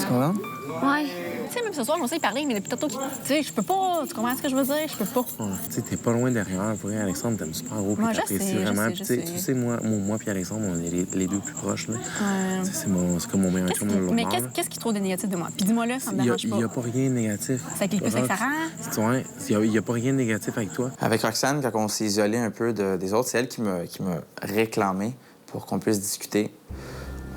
comprends? Ouais. Tu sais, même ce soir, on s'est parlé, mais depuis tantôt, tu sais, je peux pas. Tu comprends ce que je veux dire? Je peux pas. Tu sais, t'es pas loin derrière. Pour vrai, Alexandre, t'aimes super gros. Moi, Puis t'apprécies vraiment. Tu sais, moi puis Alexandre, on est les deux plus proches. Là. Ouais. C'est comme mon meilleur chum. Mais qu'est-ce qui trouve de négatif de moi? Puis dis-moi là, ça me dérange pas. Il y a pas rien de négatif. Ça clique plus avec Sarah? Ouais, il y a pas rien de négatif avec toi. Avec Roxane, quand on s'est isolé un peu des autres, c'est elle qui m'a réclamé pour qu'on puisse discuter.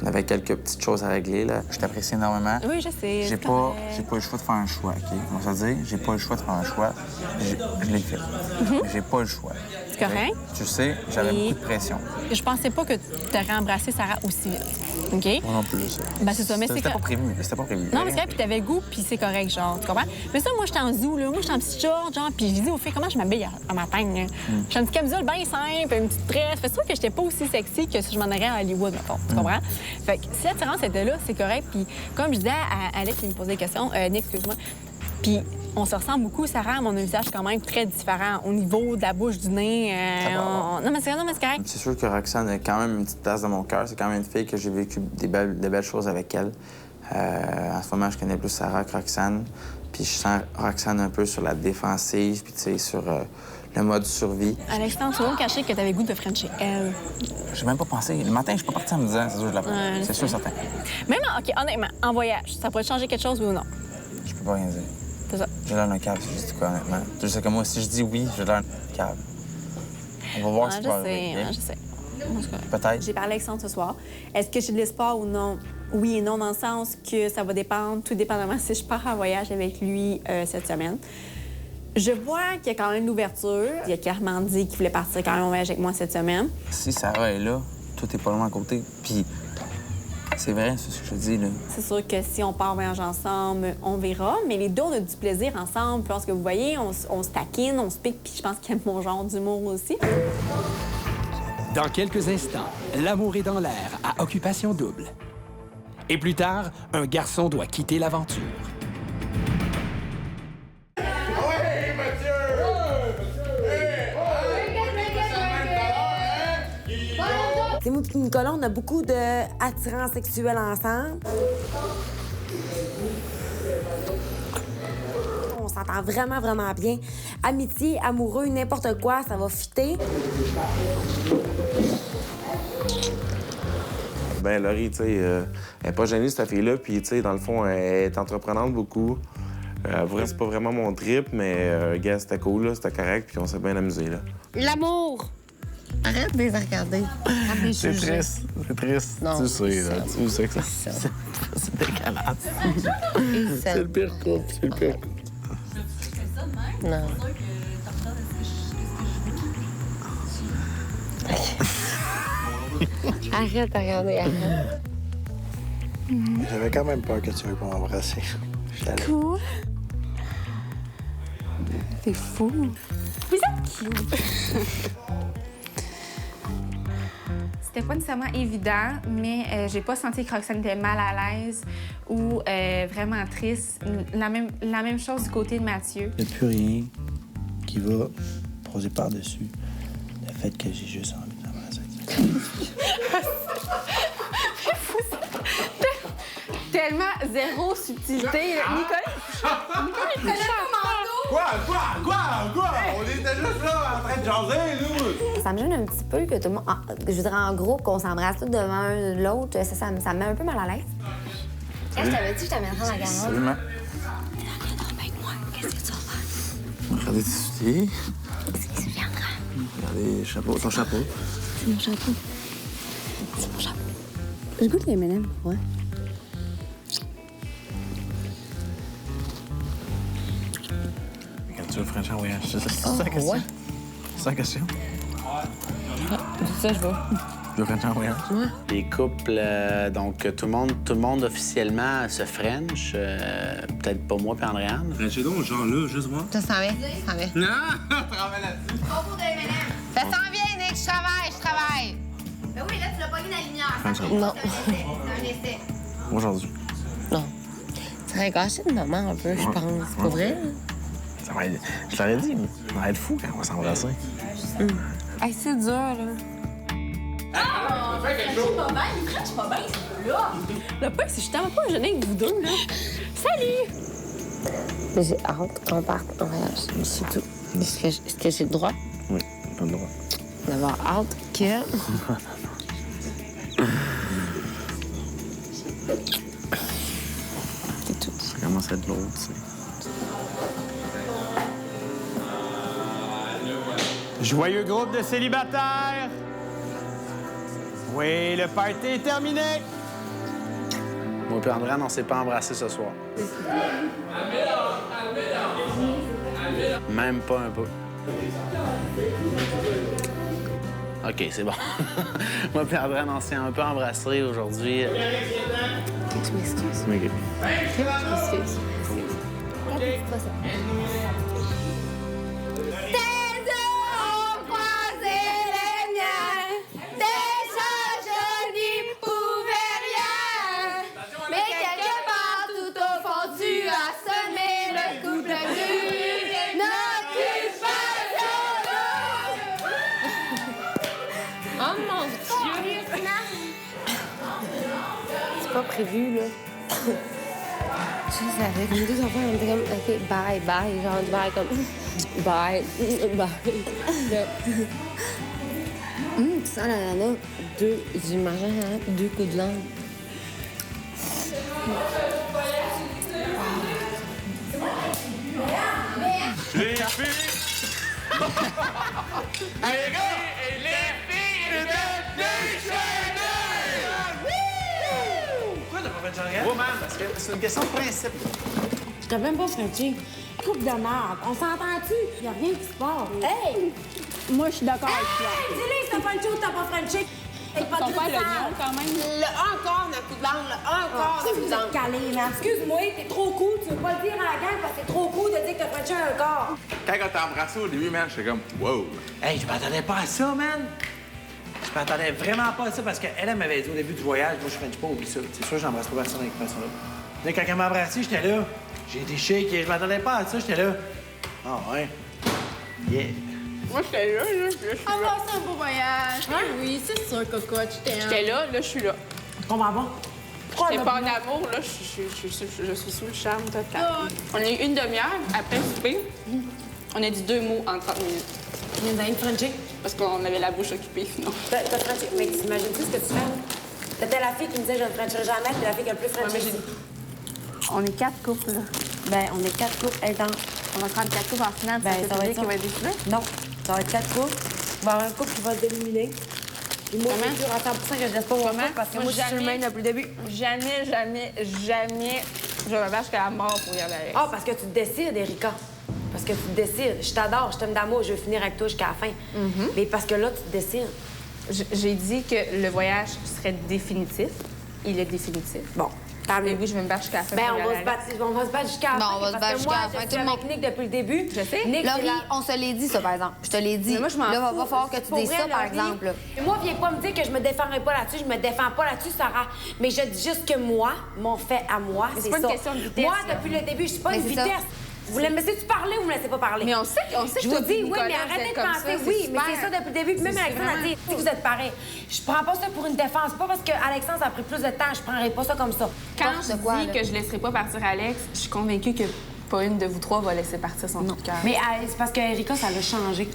On avait quelques petites choses à régler, là. Je t'apprécie énormément. Oui, je sais. J'ai pas le choix de faire un choix, OK? On va se dire, j'ai pas le choix de faire un choix. Je l'ai fait. J'ai pas le choix. C'est correct. Tu sais, j'avais beaucoup de pression. Je pensais pas que tu aurais embrassé Sarah aussi vite. OK? Moi non plus. Ben, c'est ça. Mais C'était pas prévu. C'était pas prévu. Non, mais c'est vrai, puis t'avais le goût, puis c'est correct, genre, tu comprends? Mais ça, moi, j'étais en zoo, là. Moi, j'étais en petite short, genre, puis je dis aux filles, comment je m'habille à ma peine, J'ai une petite camisole bien simple, une petite tresse. Fait sûr que j'étais pas aussi sexy que si je m'en allais à Hollywood, mettons. Tu comprends? Fait que si l'attirance était là, c'est correct. Puis comme je disais à Alex, il me posait des questions, Nick, excuse-moi. Puis on se ressemble beaucoup, Sarah, mais on a un visage quand même très différent au niveau de la bouche, du nez. Non, mais c'est correct. C'est sûr que Roxane a quand même une petite place dans mon cœur. C'est quand même une fille que j'ai vécu de belles choses avec elle. En ce moment, je connais plus Sarah que Roxane. Puis je sens Roxane un peu sur la défensive, puis tu sais, sur le mode survie. Alexandre, tu vas me cacher que t'avais goût de Frencher elle. J'ai même pas pensé. Le matin, je suis pas partie en me disant, c'est sûr, je la prends. C'est sûr, certain. Même, OK, honnêtement, en voyage, ça pourrait changer quelque chose, oui ou non? Je peux pas rien dire. C'est ça. J'ai l'air d'un câble, si je dis quoi, honnêtement. Je sais que moi, si je dis oui, j'ai l'air d'un câble. On va voir ce qui va arriver. Je sais. Peut-être. J'ai parlé avec Alexandre ce soir. Est-ce que j'ai de l'espoir ou non? Oui et non, dans le sens que ça va dépendre, tout dépendamment si je pars en voyage avec lui cette semaine. Je vois qu'il y a quand même l'ouverture. Il a clairement dit qu'il voulait partir quand même en voyage avec moi cette semaine. Si Sarah est là, toi, t'es pas loin à côté. Puis c'est vrai, c'est ce que je te dis, là. C'est sûr que si on part en voyage ensemble, on verra. Mais les deux, on a du plaisir ensemble. Puis, lorsque vous voyez, on se taquine, on se pique. Puis je pense qu'il aime mon genre d'humour aussi. Dans quelques instants, l'amour est dans l'air à occupation double. Et plus tard, un garçon doit quitter l'aventure. C'est moi et Nicolas, on a beaucoup d'attirance sexuelle ensemble. On s'entend vraiment, vraiment bien. Amitié, amoureux, n'importe quoi, ça va fitter. Ben Laurie, tu sais, elle est pas gênée, cette fille-là, puis tu sais, dans le fond, elle est entreprenante beaucoup. Vrai, c'est pas vraiment mon trip, mais gars, c'était cool, là, c'était correct, puis on s'est bien amusé, là. L'amour! Arrête de les regarder. C'est triste, c'est triste. Non, tu sais, là, tu sais que ça... C'est dégueulasse. C'est le pire couple, c'est le pire couple. Non. Arrête de regarder, arrête. J'avais quand même peur que tu veux pas m'embrasser. Quoi? T'es fou. Vous êtes cute. C'était pas nécessairement évident, mais j'ai pas senti que Roxane était mal à l'aise ou vraiment triste. La même chose du côté de Mathieu. Il n'y a plus rien qui va poser par-dessus le fait que j'ai juste envie de m'embrasser. Tellement zéro subtilité. Nicolas, il connaît ton manteau. Quoi? On était juste là en train de jaser, nous! Ça me gêne un petit peu que tout le monde... je veux dire, en groupe, qu'on s'embrasse tous devant l'autre, ça me met un peu mal à l'aise. Quand je t'avais dit que je t'amènerais dans la garage. Absolument. Avec moi, qu'est-ce que tu vas faire? Regardez tes souliers. Qu'est-ce que tu viendras? Regardez ton chapeau. C'est mon chapeau. C'est mon chapeau. Je goûte les M&M, ouais. Quand tu veux French en voyage, c'est ça la question? Ouais. C'est ça la question? C'est ça, je veux. Tu veux French en voyage? Ouais. Les couples, donc tout le monde officiellement se French. Peut-être pas moi puis Andréane. Frenchez donc, genre là, juste moi. Ça s'en vient, ça s'en vient. Non! Travaille là-dessus. Ça s'en vient, Nick, je travaille. Ben oui, là, tu l'as pas mis dans la lumière. Non. C'est un essai. Aujourd'hui. Non. Ça aurait gâché le moment un peu, je pense. Pour vrai? Ça va être... Je t'aurais dit, ça va être fou quand on va s'embrasser. Hey, c'est dur, là. Fais quelque chose. Pas bien, il crache pas bien, ce là. Le pire, c'est que je suis tellement pas gênée avec vous deux, là. Salut! Mais j'ai hâte qu'on parte en voyage, c'est tout. Est-ce que j'ai le droit? Oui, pas le droit. D'avoir hâte que... C'est tout. Ça commence à être lourd, tu sais. Joyeux groupe de célibataires! Oui, le party est terminé! Moi et Andréane, on s'est pas embrassés ce soir. Même pas un peu. OK, c'est bon. Moi et Andréane, on s'est un peu embrassés aujourd'hui. Je m'excuse. OK. Je m'excuse. imprévu, là. Je savais, comme deux enfants, on était comme, OK, bye, bye, genre, bye, comme, bye, bye. Tu sens l'ananas, j'ai mangé deux coups de langue. Les filles! Pourquoi t'as pas fait de jargon? Oh, man, parce que c'est une question de principe. Je t'ai même pas Frenché. Coupe de merde. On s'entend-tu? Y a rien qui se passe. Hey! Moi, je suis d'accord avec toi. Hey! Dis-le si t'as Frenché ou t'as pas Frenché. Ton père l'oignon, quand même. Le encore d'un coup de langue, le encore d'un coup de langue. Calé, man. Excuse-moi, t'es trop cool. Tu veux pas le dire à la gang parce que c'est trop cool de dire que t'as Frenché un corps. Quand on t'a embrassé au début, man, j'étais comme, wow. Hey, je m'attendais pas à ça, man! Je m'attendais vraiment pas à ça parce qu'elle m'avait dit au début du voyage, moi, je French pas, oublie ça. C'est sûr, j'embrasse pas personne avec personne là. Mais quand elle m'a embrassé, j'étais là. J'ai été shake et je m'attendais pas à ça, j'étais là. Ah, ouais. Yeah. Moi, j'étais là, je suis Ah, bah, c'est un beau voyage. Oui, c'est sûr, cocotte, je t'aime. J'étais là, je suis là. Je comprends pas. J'étais pas en amour, là, je suis sous le charme total. On a eu une demi-heure après le souper. On a dit 2 mots en 30 minutes. Tu viens d'aller Frenché? Parce qu'on avait la bouche occupée, sinon. T'as Frenché. Mais t'imagines-tu ce que tu fais? T'étais la fille qui me disait je ne Frencherai jamais, t'es la fille qui a le plus Frenché. On est 4 couples, là. Ben, on est 4 couples. Hey, On va prendre 4 couples en finale, Ben, c'est ça va être qui ça. va être décidé? Non, ça va être 4 couples. Il va y avoir un couple qui va se d'éliminer. Et moi, je suis sûre à 100% que je laisse pas mon couple parce que moi, je suis sur le même depuis le début. Jamais, je me bats jusqu'à la mort pour y aller avec. Ah, parce que tu te décides, Erika. Parce que tu te décides. Je t'adore, je t'aime d'amour, je veux finir avec toi jusqu'à la fin. Mais parce que là, tu te décides. J'ai dit que le voyage serait définitif. Il est définitif. Bon. Et oui, je vais me battre jusqu'à la fin. Ben, pour y on va aller se battre jusqu'à la Non, fin. on va se parce battre que jusqu'à moi, la fin. je Tout suis le avec Nick depuis le début. Je sais. Nick, c'est Laurie, la... on se l'est dit, ça, par exemple. Je te l'ai dit. Mais moi, je m'en Là, fous. va falloir que tu Pour dises vrai, ça, par Laurie. exemple. Et moi, viens pas me dire que je me défendrai pas là-dessus. Je me défends pas là-dessus, Sarah. Mais je dis juste que moi, mon fait à moi, Mais c'est c'est ça. pas une question de vitesse, Moi, là. depuis le début, je suis pas Mais une c'est ça. vitesse. Vous me laissez-tu parler ou vous me laissez pas parler? Mais on sait que Je vous toi dis, puis oui, Nicolas, mais vous arrêtez êtes de comme penser, ça, oui, c'est mais c'est super. ça depuis le début. Puis même C'est Alexandre a vraiment- dit, si vous êtes pareil. Je prends pas ça pour une défense. Pas parce que Alexandre a pris plus de temps, je prendrai pas ça comme ça. Quand je quoi, dis là? que je laisserai pas partir Alex, je suis convaincue que pas une de vous trois va laisser partir son coup de cœur. Mais c'est parce qu'Erika, ça l'a changé.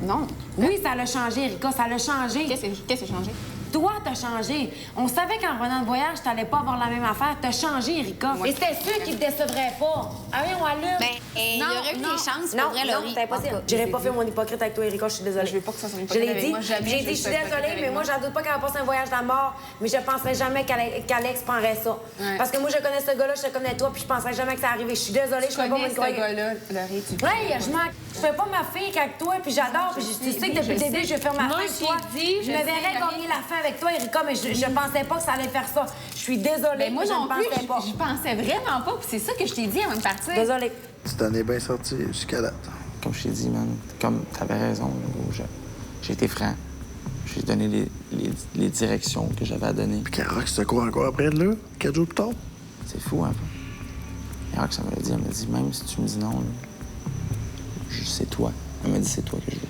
Non. Oui, ça l'a changé, Erika, ça l'a changé. Qu'est-ce qui a changé? Toi, t'as changé. On savait qu'en revenant de voyage, t'allais pas avoir la même affaire. T'as changé, Erika. Ouais. Et c'était sûr qu'il te décevrait pas. Ah oui, on allume. Ben, il y aurait eu des chances non, pour vrai, non, Laurie. c'est impossible. J'aurais pas fait mon hypocrite avec toi, Erika, je suis désolée. Je veux pas que ça soit une Je l'ai hypocrite avec dit. moi. Jamais J'ai je dit, je suis serai hypocrite désolée, avec mais moi, moi. j'en doute pas qu'elle va passer un voyage de la mort. Mais je penserais jamais qu'Alex prendrait ça. Ouais. Parce que moi, je connais ce gars-là, je te connais toi, puis je penserais jamais que ça arrivait. Je suis désolée, je Je fais pas connais mon ce gars-là, Laurie, tu Ouais, je fais pas ma fille qu'avec toi, puis j'adore, puis tu sais que depuis le début, je vais faire ma Moi, fin avec toi. j'ai dit, Je me je sais, verrais Laurie. gagner la fin avec toi, Erika, mais je pensais pas que ça allait faire ça. Je suis désolée, Ben moi mais je non ne plus, pensais pas. je pensais vraiment pas. Puis c'est ça que je t'ai dit avant de partir. Désolée. Tu t'en es bien sorti jusqu'à date. Comme je t'ai dit, man, comme t'avais raison, gros, j'ai été franc. J'ai donné les directions que j'avais à donner. Puis Carac, c'est quoi encore après de là? 4 jours plus tard? C'est fou, un peu. Carac, ça m'a dit, elle m'a dit, même si tu me dis non, là, c'est toi. Elle m'a dit, c'est toi que je veux.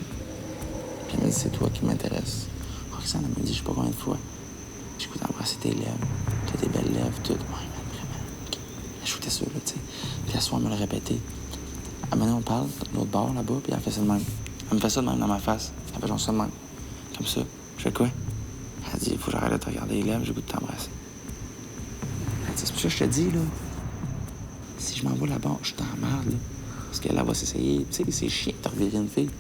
Puis elle m'a dit, c'est toi qui m'intéresse. Roxane, elle m'a dit, je sais pas combien de fois. J'ai goûté d'embrasser tes lèvres, t'as des belles lèvres, tout. Ouais, man, vraiment. Elle shootait ça, là, tu sais. Puis la soirée, elle me l'a répété. À un moment donné, on parle, de l'autre bord, là-bas, puis elle fait ça de même. Elle me fait ça de même dans ma face. Elle fait genre ça de même. Comme ça. Je fais quoi? Elle dit, il faut que j'arrête de te regarder les lèvres, j'ai goût de t'embrasser. Elle dit, c'est pour ça que je te dis, là. Si je m'en vais là-bas, je suis dans la merde, là. Parce qu'elle, elle va s'essayer. Tu sais, c'est chiant de revirer une fille.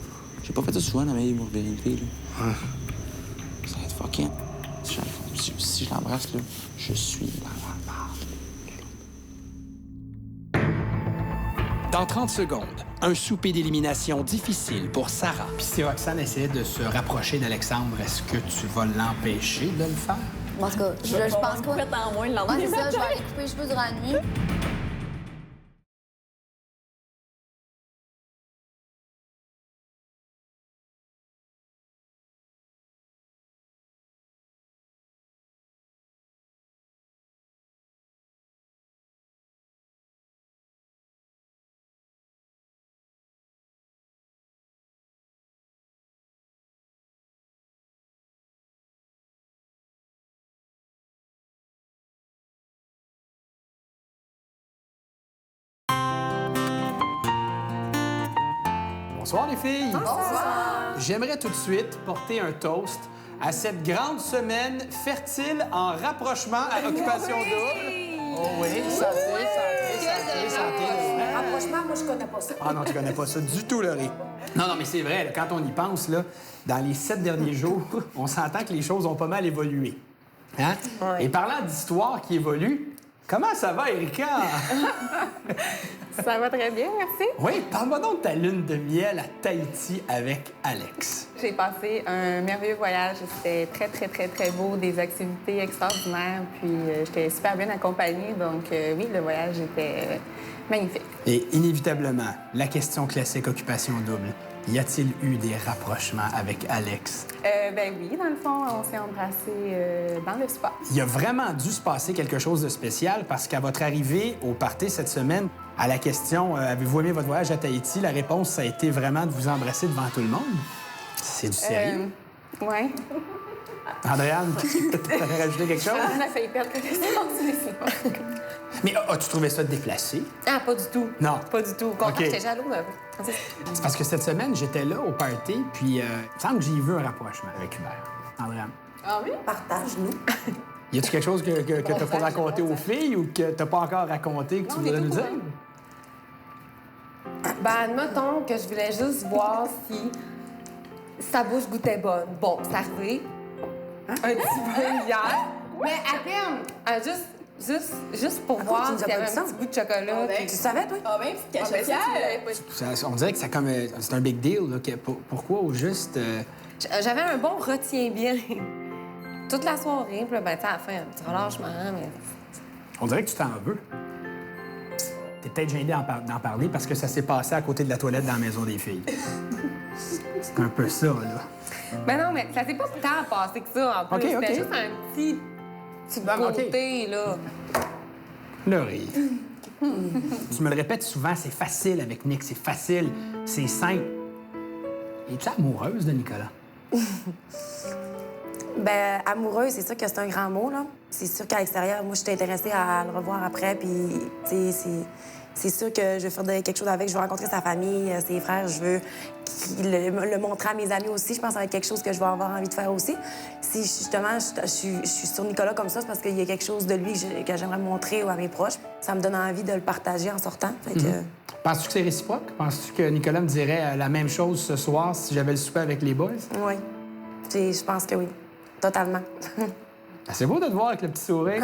J'ai pas fait ça souvent dans ma vie, moi, revirer une fille, là. Ouais. Ça va être fucking. Si je l'embrasse, là, je suis dans la merde. Dans 30 secondes, un souper d'élimination difficile pour Sarah. Puis si Roxane essaie de se rapprocher d'Alexandre, est-ce que tu vas l'empêcher de le faire? En tout cas, je pense pas. En moins le lendemain. Ouais, c'est ça, je vais aller couper les cheveux durant la nuit. Bonsoir, les filles. Bonsoir. J'aimerais tout de suite porter un toast à cette grande semaine fertile en rapprochement à Occupation Double. Oh oui, santé. Rapprochement, moi, je connais pas ça. Ah non, tu connais pas ça du tout, Laurie. Non, mais c'est vrai, là, quand on y pense, là, dans les 7 derniers jours, on s'entend que les choses ont pas mal évolué. Hein? Ouais. Et parlant d'histoire qui évolue, comment ça va, Erika? Ça va très bien, merci. Oui, parle-moi donc de ta lune de miel à Tahiti avec Alex. J'ai passé un merveilleux voyage. C'était très, très, très, très beau, des activités extraordinaires. Puis j'étais super bien accompagnée. Donc oui, le voyage était magnifique. Et inévitablement, la question classique Occupation Double. Y a-t-il eu des rapprochements avec Alex? Ben oui, dans le fond, on s'est embrassés dans le spa. Il a vraiment dû se passer quelque chose de spécial parce qu'à votre arrivée au party cette semaine, à la question avez-vous aimé votre voyage à Tahiti, la réponse, ça a été vraiment de vous embrasser devant tout le monde. C'est du sérieux. Oui. Andréane, t'aurais rajouté quelque chose? On a failli perdre connaissance. Mais as-tu trouvé ça déplacé? Ah, pas du tout. Non. Pas du tout. Au contraire, OK. j'étais jaloux un peu. C'est parce que cette semaine, j'étais là au party, puis il me semble que j'ai vu un rapprochement avec Hubert. Andréane. Ah oui? Partage-nous. Y a-tu quelque chose que t'as pas raconté aux filles ou que t'as pas encore raconté que tu voudrais nous dire? Ben, admettons que je voulais juste voir si sa bouche goûtait bonne. Bon, c'est arrivé. Un petit peu hier. Mais à peine. Juste pour voir tu nous as s'il y pas avait dit un ça? petit goût de chocolat. Tu savais, toi? Ah ben, tu cachais Pierre. On dirait que c'est comme c'est un big deal. Là, pourquoi au juste... J'avais un bon retiens-bien toute la soirée. Puis là, ben, tu sais, à la fin, un petit relâchement, mais... On dirait que tu t'en veux. T'es peut-être gêné d'en parler parce que ça s'est passé à côté de la toilette dans la maison des filles. C'est un peu ça, là. Ben non, mais ça s'est pas tant passé que ça, en plus. OK. C'était juste un petit côté, là. Laurie. Tu me le répètes souvent, c'est facile avec Nick, c'est facile, c'est simple. Es-tu amoureuse de Nicolas? Ben, amoureuse, c'est sûr que c'est un grand mot, là. C'est sûr qu'à l'extérieur, moi, je suis intéressée à le revoir après, puis, tu sais, c'est sûr que je veux faire quelque chose avec. Je veux rencontrer sa famille, ses frères, je veux le montrer à mes amis aussi. Je pense que ça va être quelque chose que je vais avoir envie de faire aussi. Si, justement, je suis sur Nicolas comme ça, c'est parce qu'il y a quelque chose de lui que j'aimerais montrer à mes proches. Ça me donne envie de le partager en sortant. Fait que... Penses-tu que c'est réciproque? Penses-tu que Nicolas me dirait la même chose ce soir si j'avais le souper avec les boys? Oui. Je pense que oui. Totalement. C'est beau de te voir avec le petit sourire.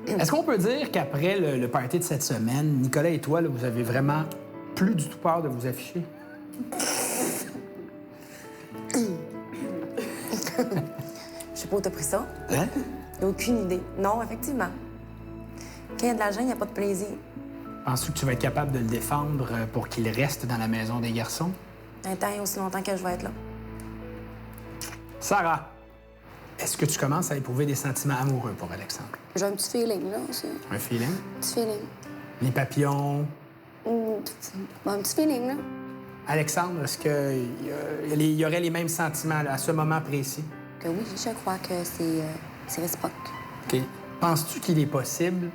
Est-ce qu'on peut dire qu'après le party de cette semaine, Nicolas et toi, là, vous avez vraiment plus du tout peur de vous afficher? Je sais pas où t'as pris ça. Hein? J'ai aucune idée. Non, effectivement. Quand il y a de l'argent, il n'y a pas de plaisir. Penses-tu que tu vas être capable de le défendre pour qu'il reste dans la maison des garçons? Un temps et aussi longtemps que je vais être là. Sarah, est-ce que tu commences à éprouver des sentiments amoureux pour Alexandre? J'ai un petit feeling, là, aussi. Un feeling? Un petit feeling. Les papillons? Un petit feeling, là. Alexandre, est-ce qu'il y aurait les mêmes sentiments là, à ce moment précis? Que oui, je crois que c'est réciproque. OK. Penses-tu qu'il est possible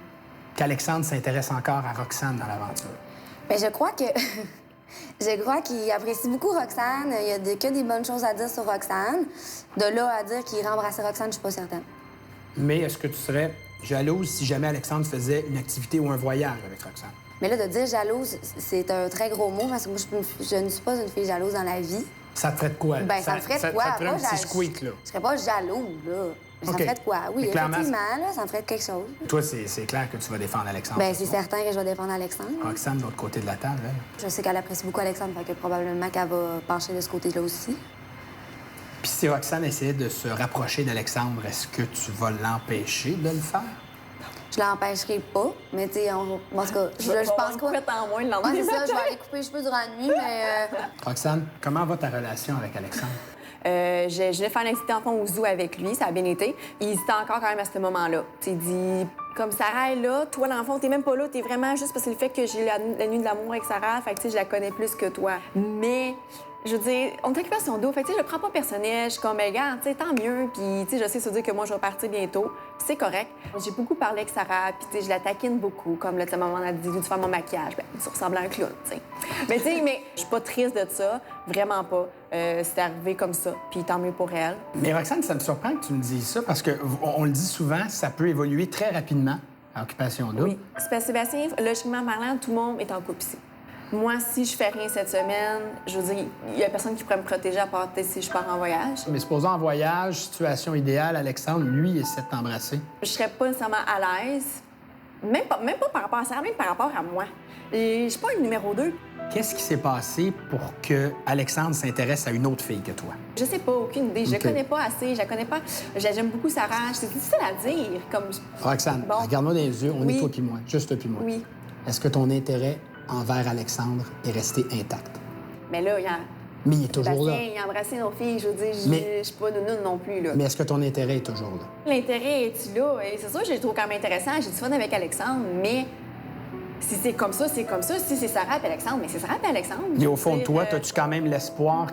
qu'Alexandre s'intéresse encore à Roxane dans l'aventure? Bien, je crois que... je crois qu'il apprécie beaucoup Roxane. Il y a que des bonnes choses à dire sur Roxane. De là à dire qu'il irait embrasser Roxane, je suis pas certaine. Mais est-ce que tu serais jalouse si jamais Alexandre faisait une activité ou un voyage avec Roxane? Mais là, de dire jalouse, c'est un très gros mot parce que moi, je ne suis pas une fille jalouse dans la vie. Ça te ferait de quoi? Ben, ça me ferait de quoi? Ça te ferait un Pas petit jalouse. squeak, là. Je serais pas jalouse, là. Mais ça me OK. ferait de quoi? Oui, Mais clairement, effectivement, là, ça me ferait de quelque chose. Toi, c'est clair que tu vas défendre Alexandre. Ben, ce c'est soir. certain que je vais défendre Alexandre. Roxane, de l'autre côté de la table, elle. Je sais qu'elle apprécie beaucoup Alexandre, fait que probablement qu'elle va pencher de ce côté-là aussi. Puis si Roxane essayait de se rapprocher d'Alexandre, est-ce que tu vas l'empêcher de le faire? Je l'empêcherai pas, mais tu sais, en tout cas, je pense quoi. en moins le Ouais, lendemain. c'est ça, je vais aller couper les cheveux durant la nuit, mais... Roxane, comment va ta relation avec Alexandre? Je vais faire un accident d'enfant au zoo avec lui, ça a bien été. Il hésitait encore quand même à ce moment-là. Tu sais, dit, comme Sarah est là, toi, dans le fond, t'es même pas là, t'es vraiment juste parce que le fait que j'ai la nuit de l'amour avec Sarah, fait que tu sais, je la connais plus que toi. Mais, je veux dire, on est occupé à son dos, fait que tu sais, je le prends pas personnel, je suis comme, regarde, tu sais, tant mieux, puis tu sais, je sais se dire que moi, je vais partir bientôt, puis c'est correct. J'ai beaucoup parlé avec Sarah, puis tu sais, je la taquine beaucoup, comme là, tu sais, à un moment, elle dit, veux-tu faire mon maquillage? Ben, tu ressembles à un clown, tu sais. Mais tu sais, je suis pas triste de ça, vraiment pas. C'est arrivé comme ça, puis tant mieux pour elle. Mais Roxane, ça me surprend que tu me dises ça parce qu'on le dit souvent, ça peut évoluer très rapidement à Occupation Double. Oui. C'est parce que Sébastien, logiquement parlant, tout le monde est en couple ici. Moi, si je fais rien cette semaine, je veux dire, il y a personne qui pourrait me protéger à part si je pars en voyage. Mais supposons en voyage, situation idéale, Alexandre, lui, essaie de t'embrasser. Je serais pas nécessairement à l'aise, même pas par rapport à ça, même par rapport à moi. Et je suis pas un numéro 2. Qu'est-ce qui s'est passé pour que Alexandre s'intéresse à une autre fille que toi? Je sais pas, aucune idée. Je la connais pas assez, je la connais pas. J'aime beaucoup Sarah. C'est difficile à dire. Comme... Roxane, regarde-moi dans les yeux, on est toi puis moi, juste toi puis moi. Oui. Est-ce que ton intérêt envers Alexandre est resté intact? Mais là, il y a... Mais il est toujours là. Il a embrassé nos filles, je veux dire, je suis pas nounoune non plus, là. Mais est-ce que ton intérêt est toujours là? L'intérêt est-tu là? Et c'est sûr que je le trouve quand même intéressant. J'ai du fun avec Alexandre, mais si c'est comme ça, c'est comme ça. Si c'est Sarah et Alexandre, mais c'est Sarah et Alexandre. Et au fond de toi, as-tu quand même l'espoir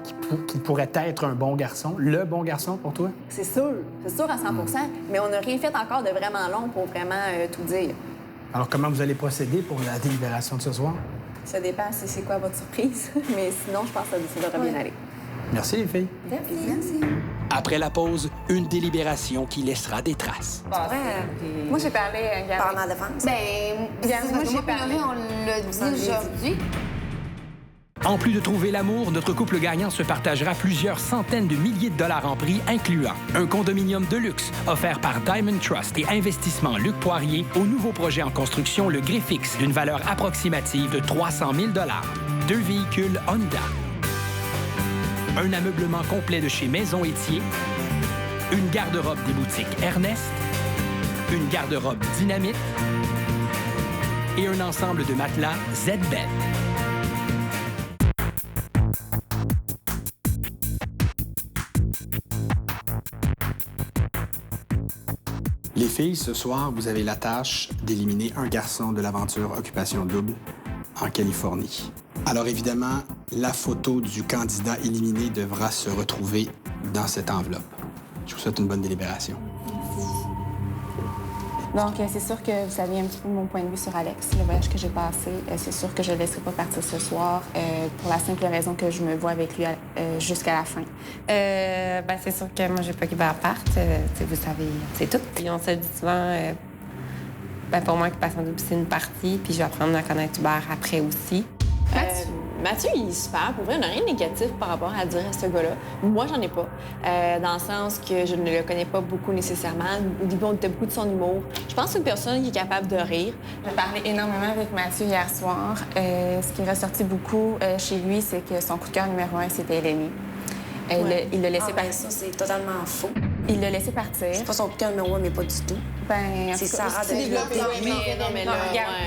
qu'il pourrait être un bon garçon? Le bon garçon pour toi? C'est sûr à 100 Mais on n'a rien fait encore de vraiment long pour vraiment tout dire. Alors, comment vous allez procéder pour la délibération de ce soir? Ça dépend si c'est quoi votre surprise. Mais sinon, je pense que ça devrait bien aller. Merci, les filles. Merci. Après la pause, une délibération qui laissera des traces. Moi, j'ai parlé à Par ma défense. Moi, j'ai parlé, on l'a dit aujourd'hui. En plus de trouver l'amour, notre couple gagnant se partagera plusieurs centaines de milliers de dollars en prix, incluant un condominium de luxe offert par Diamond Trust et Investissement Luc Poirier au nouveau projet en construction Le Griffix d'une valeur approximative de 300 000 $, 2 véhicules Honda, un ameublement complet de chez Maison Étier, une garde-robe des boutiques Ernest, une garde-robe Dynamite et un ensemble de matelas Z-Bed. Les filles, ce soir, vous avez la tâche d'éliminer un garçon de l'aventure Occupation Double en Californie. Alors évidemment, la photo du candidat éliminé devra se retrouver dans cette enveloppe. Je vous souhaite une bonne délibération. Donc, c'est sûr que vous savez un petit peu mon point de vue sur Alex, le voyage que j'ai passé. C'est sûr que je ne le laisserai pas partir ce soir pour la simple raison que je me vois avec lui jusqu'à la fin. C'est sûr que moi, j'ai pas qu'il va à part. Vous savez, c'est tout. Puis on se dit souvent, pour moi, Occupation Double, c'est une partie, puis je vais apprendre à connaître Hubert après aussi. Mathieu, il est super. Pour vrai, on n'a rien de négatif par rapport à dire à ce gars-là. Moi, j'en ai pas. Dans le sens que je ne le connais pas beaucoup nécessairement. Au début, on était beaucoup de son humour. Je pense que c'est une personne qui est capable de rire. J'ai parlé énormément avec Mathieu hier soir. Ce qui est ressorti beaucoup chez lui, c'est que son coup de cœur numéro 1, c'était Eleni. Il l'a laissé partir. Ça, c'est totalement faux. Il l'a laissé partir. C'est pas son coup de cœur numéro 1, mais pas du tout. C'est Sarah de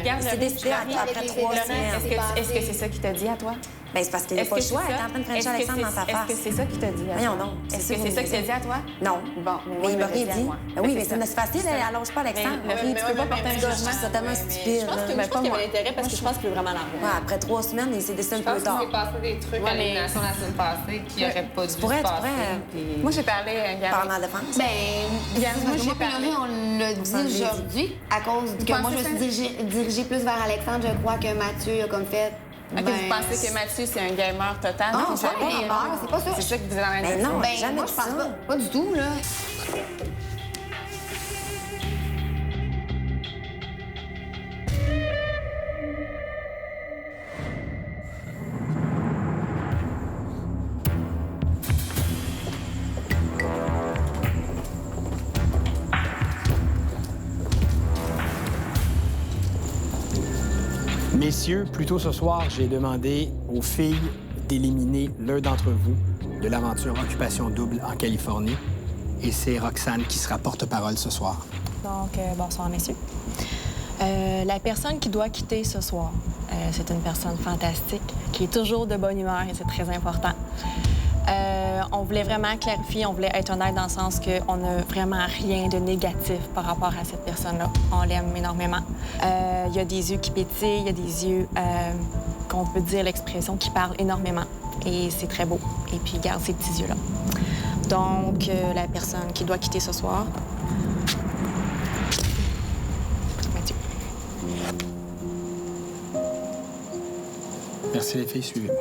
Regarde, c'est décidé après 3 semaines. Est-ce que c'est ça qu'il t'a dit à toi? Ben, c'est parce qu'il n'y a pas le choix. Elle est en train de frencher Alexandre dans sa face. Est-ce que c'est ça qu'il t'a dit à toi? Voyons donc. Est-ce que c'est ça qu'il t'a dit à toi? Non. Bon, mais il m'a rien dit. Oui, mais c'est facile, elle lâche pas Alexandre. Tu peux pas porter un jugement. C'est tellement stupide. Je pense qu'il y avait l'intérêt parce que je pense qu'il veut vraiment l'argent. Après 3 semaines, il s'est décidé un peu tard. Je pense qu'il s'est passé des trucs à l'élimination la semaine passée qui n'auraient pas dû se passer. Moi, j'ai parlé par ma défense. Moi, j'ai parlé. On l'a dit aujourd'hui à cause que moi, je me suis dirigée plus vers Alexandre. Je crois que Mathieu a comme fait... OK, vous pensez que Mathieu, c'est un gamer total? Non, c'est pas ça. C'est ça que vous avez dans la non, jamais moi, je pense pas du tout, là. Messieurs, plus tôt ce soir, j'ai demandé aux filles d'éliminer l'un d'entre vous de l'aventure Occupation Double en Californie. Et c'est Roxane qui sera porte-parole ce soir. Donc, bonsoir, messieurs. La personne qui doit quitter ce soir, c'est une personne fantastique, qui est toujours de bonne humeur et c'est très important. On voulait vraiment clarifier, on voulait être honnête dans le sens qu'on n'a vraiment rien de négatif par rapport à cette personne-là. On l'aime énormément. Il y a des yeux qui pétillent, il y a des yeux, qu'on peut dire l'expression, qui parlent énormément. Et c'est très beau. Et puis, garde ces petits yeux-là. Donc, la personne qui doit quitter ce soir... Mathieu. Merci les filles, suivez-moi.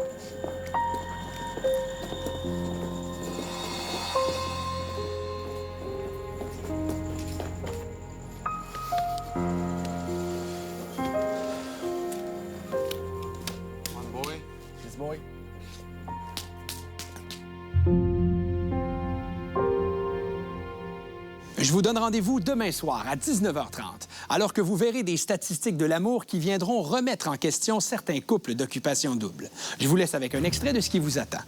Je vous donne rendez-vous demain soir à 19h30, alors que vous verrez des statistiques de l'amour qui viendront remettre en question certains couples d'occupation double. Je vous laisse avec un extrait de ce qui vous attend.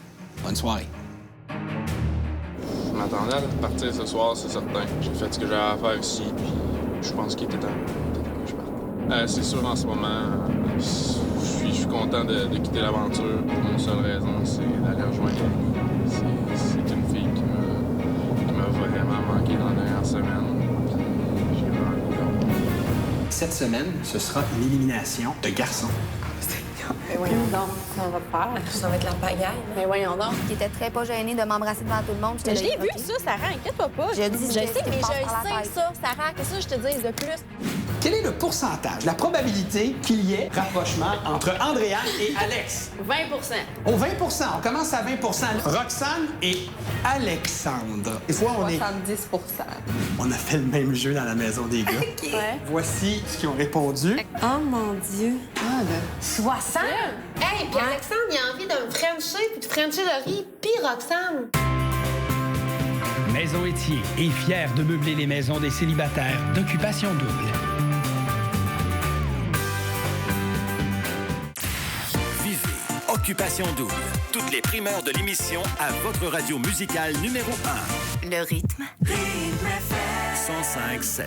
Bonne soirée. Je m'attendais à partir ce soir, c'est certain. J'ai fait ce que j'avais à faire ici, puis je pense qu'il était temps que je parte. C'est sûr, en ce moment, je suis content de quitter l'aventure pour une seule raison, c'est d'aller rejoindre Ellie. C'est une fille qui m'a vraiment manqué dans la dernière semaine. J'ai vraiment Cette semaine, ce sera une élimination de garçons. Mais voyons donc, ça va faire. Ça va être la pagaille. Mais voyons donc. Il était très pas gêné de m'embrasser devant tout le monde. Je l'ai vu, ça, Sarah, inquiète-toi pas. Je dis, je sais, mais passe je par la sais tête. ça, Sarah. Qu'est-ce que je te dis de plus? Quel est le pourcentage, la probabilité qu'il y ait rapprochement entre Andréane et Alex? 20 Au 20 on commence à 20 Roxane et Alexandre. Des fois, on est... 70 On a fait le même jeu dans la maison des gars. Ouais. Voici ce qu'ils ont répondu. Oh mon Dieu. Ah, là. 60? Hey, puis Alexandre, il a envie de me frencher, puis de frencher Laurie, puis Roxane. Maison Étier est fière de meubler les maisons des célibataires d'Occupation Double. Vivez Occupation Double. Toutes les primeurs de l'émission à votre radio musicale numéro 1. Le rythme. Rythme FM 105.7.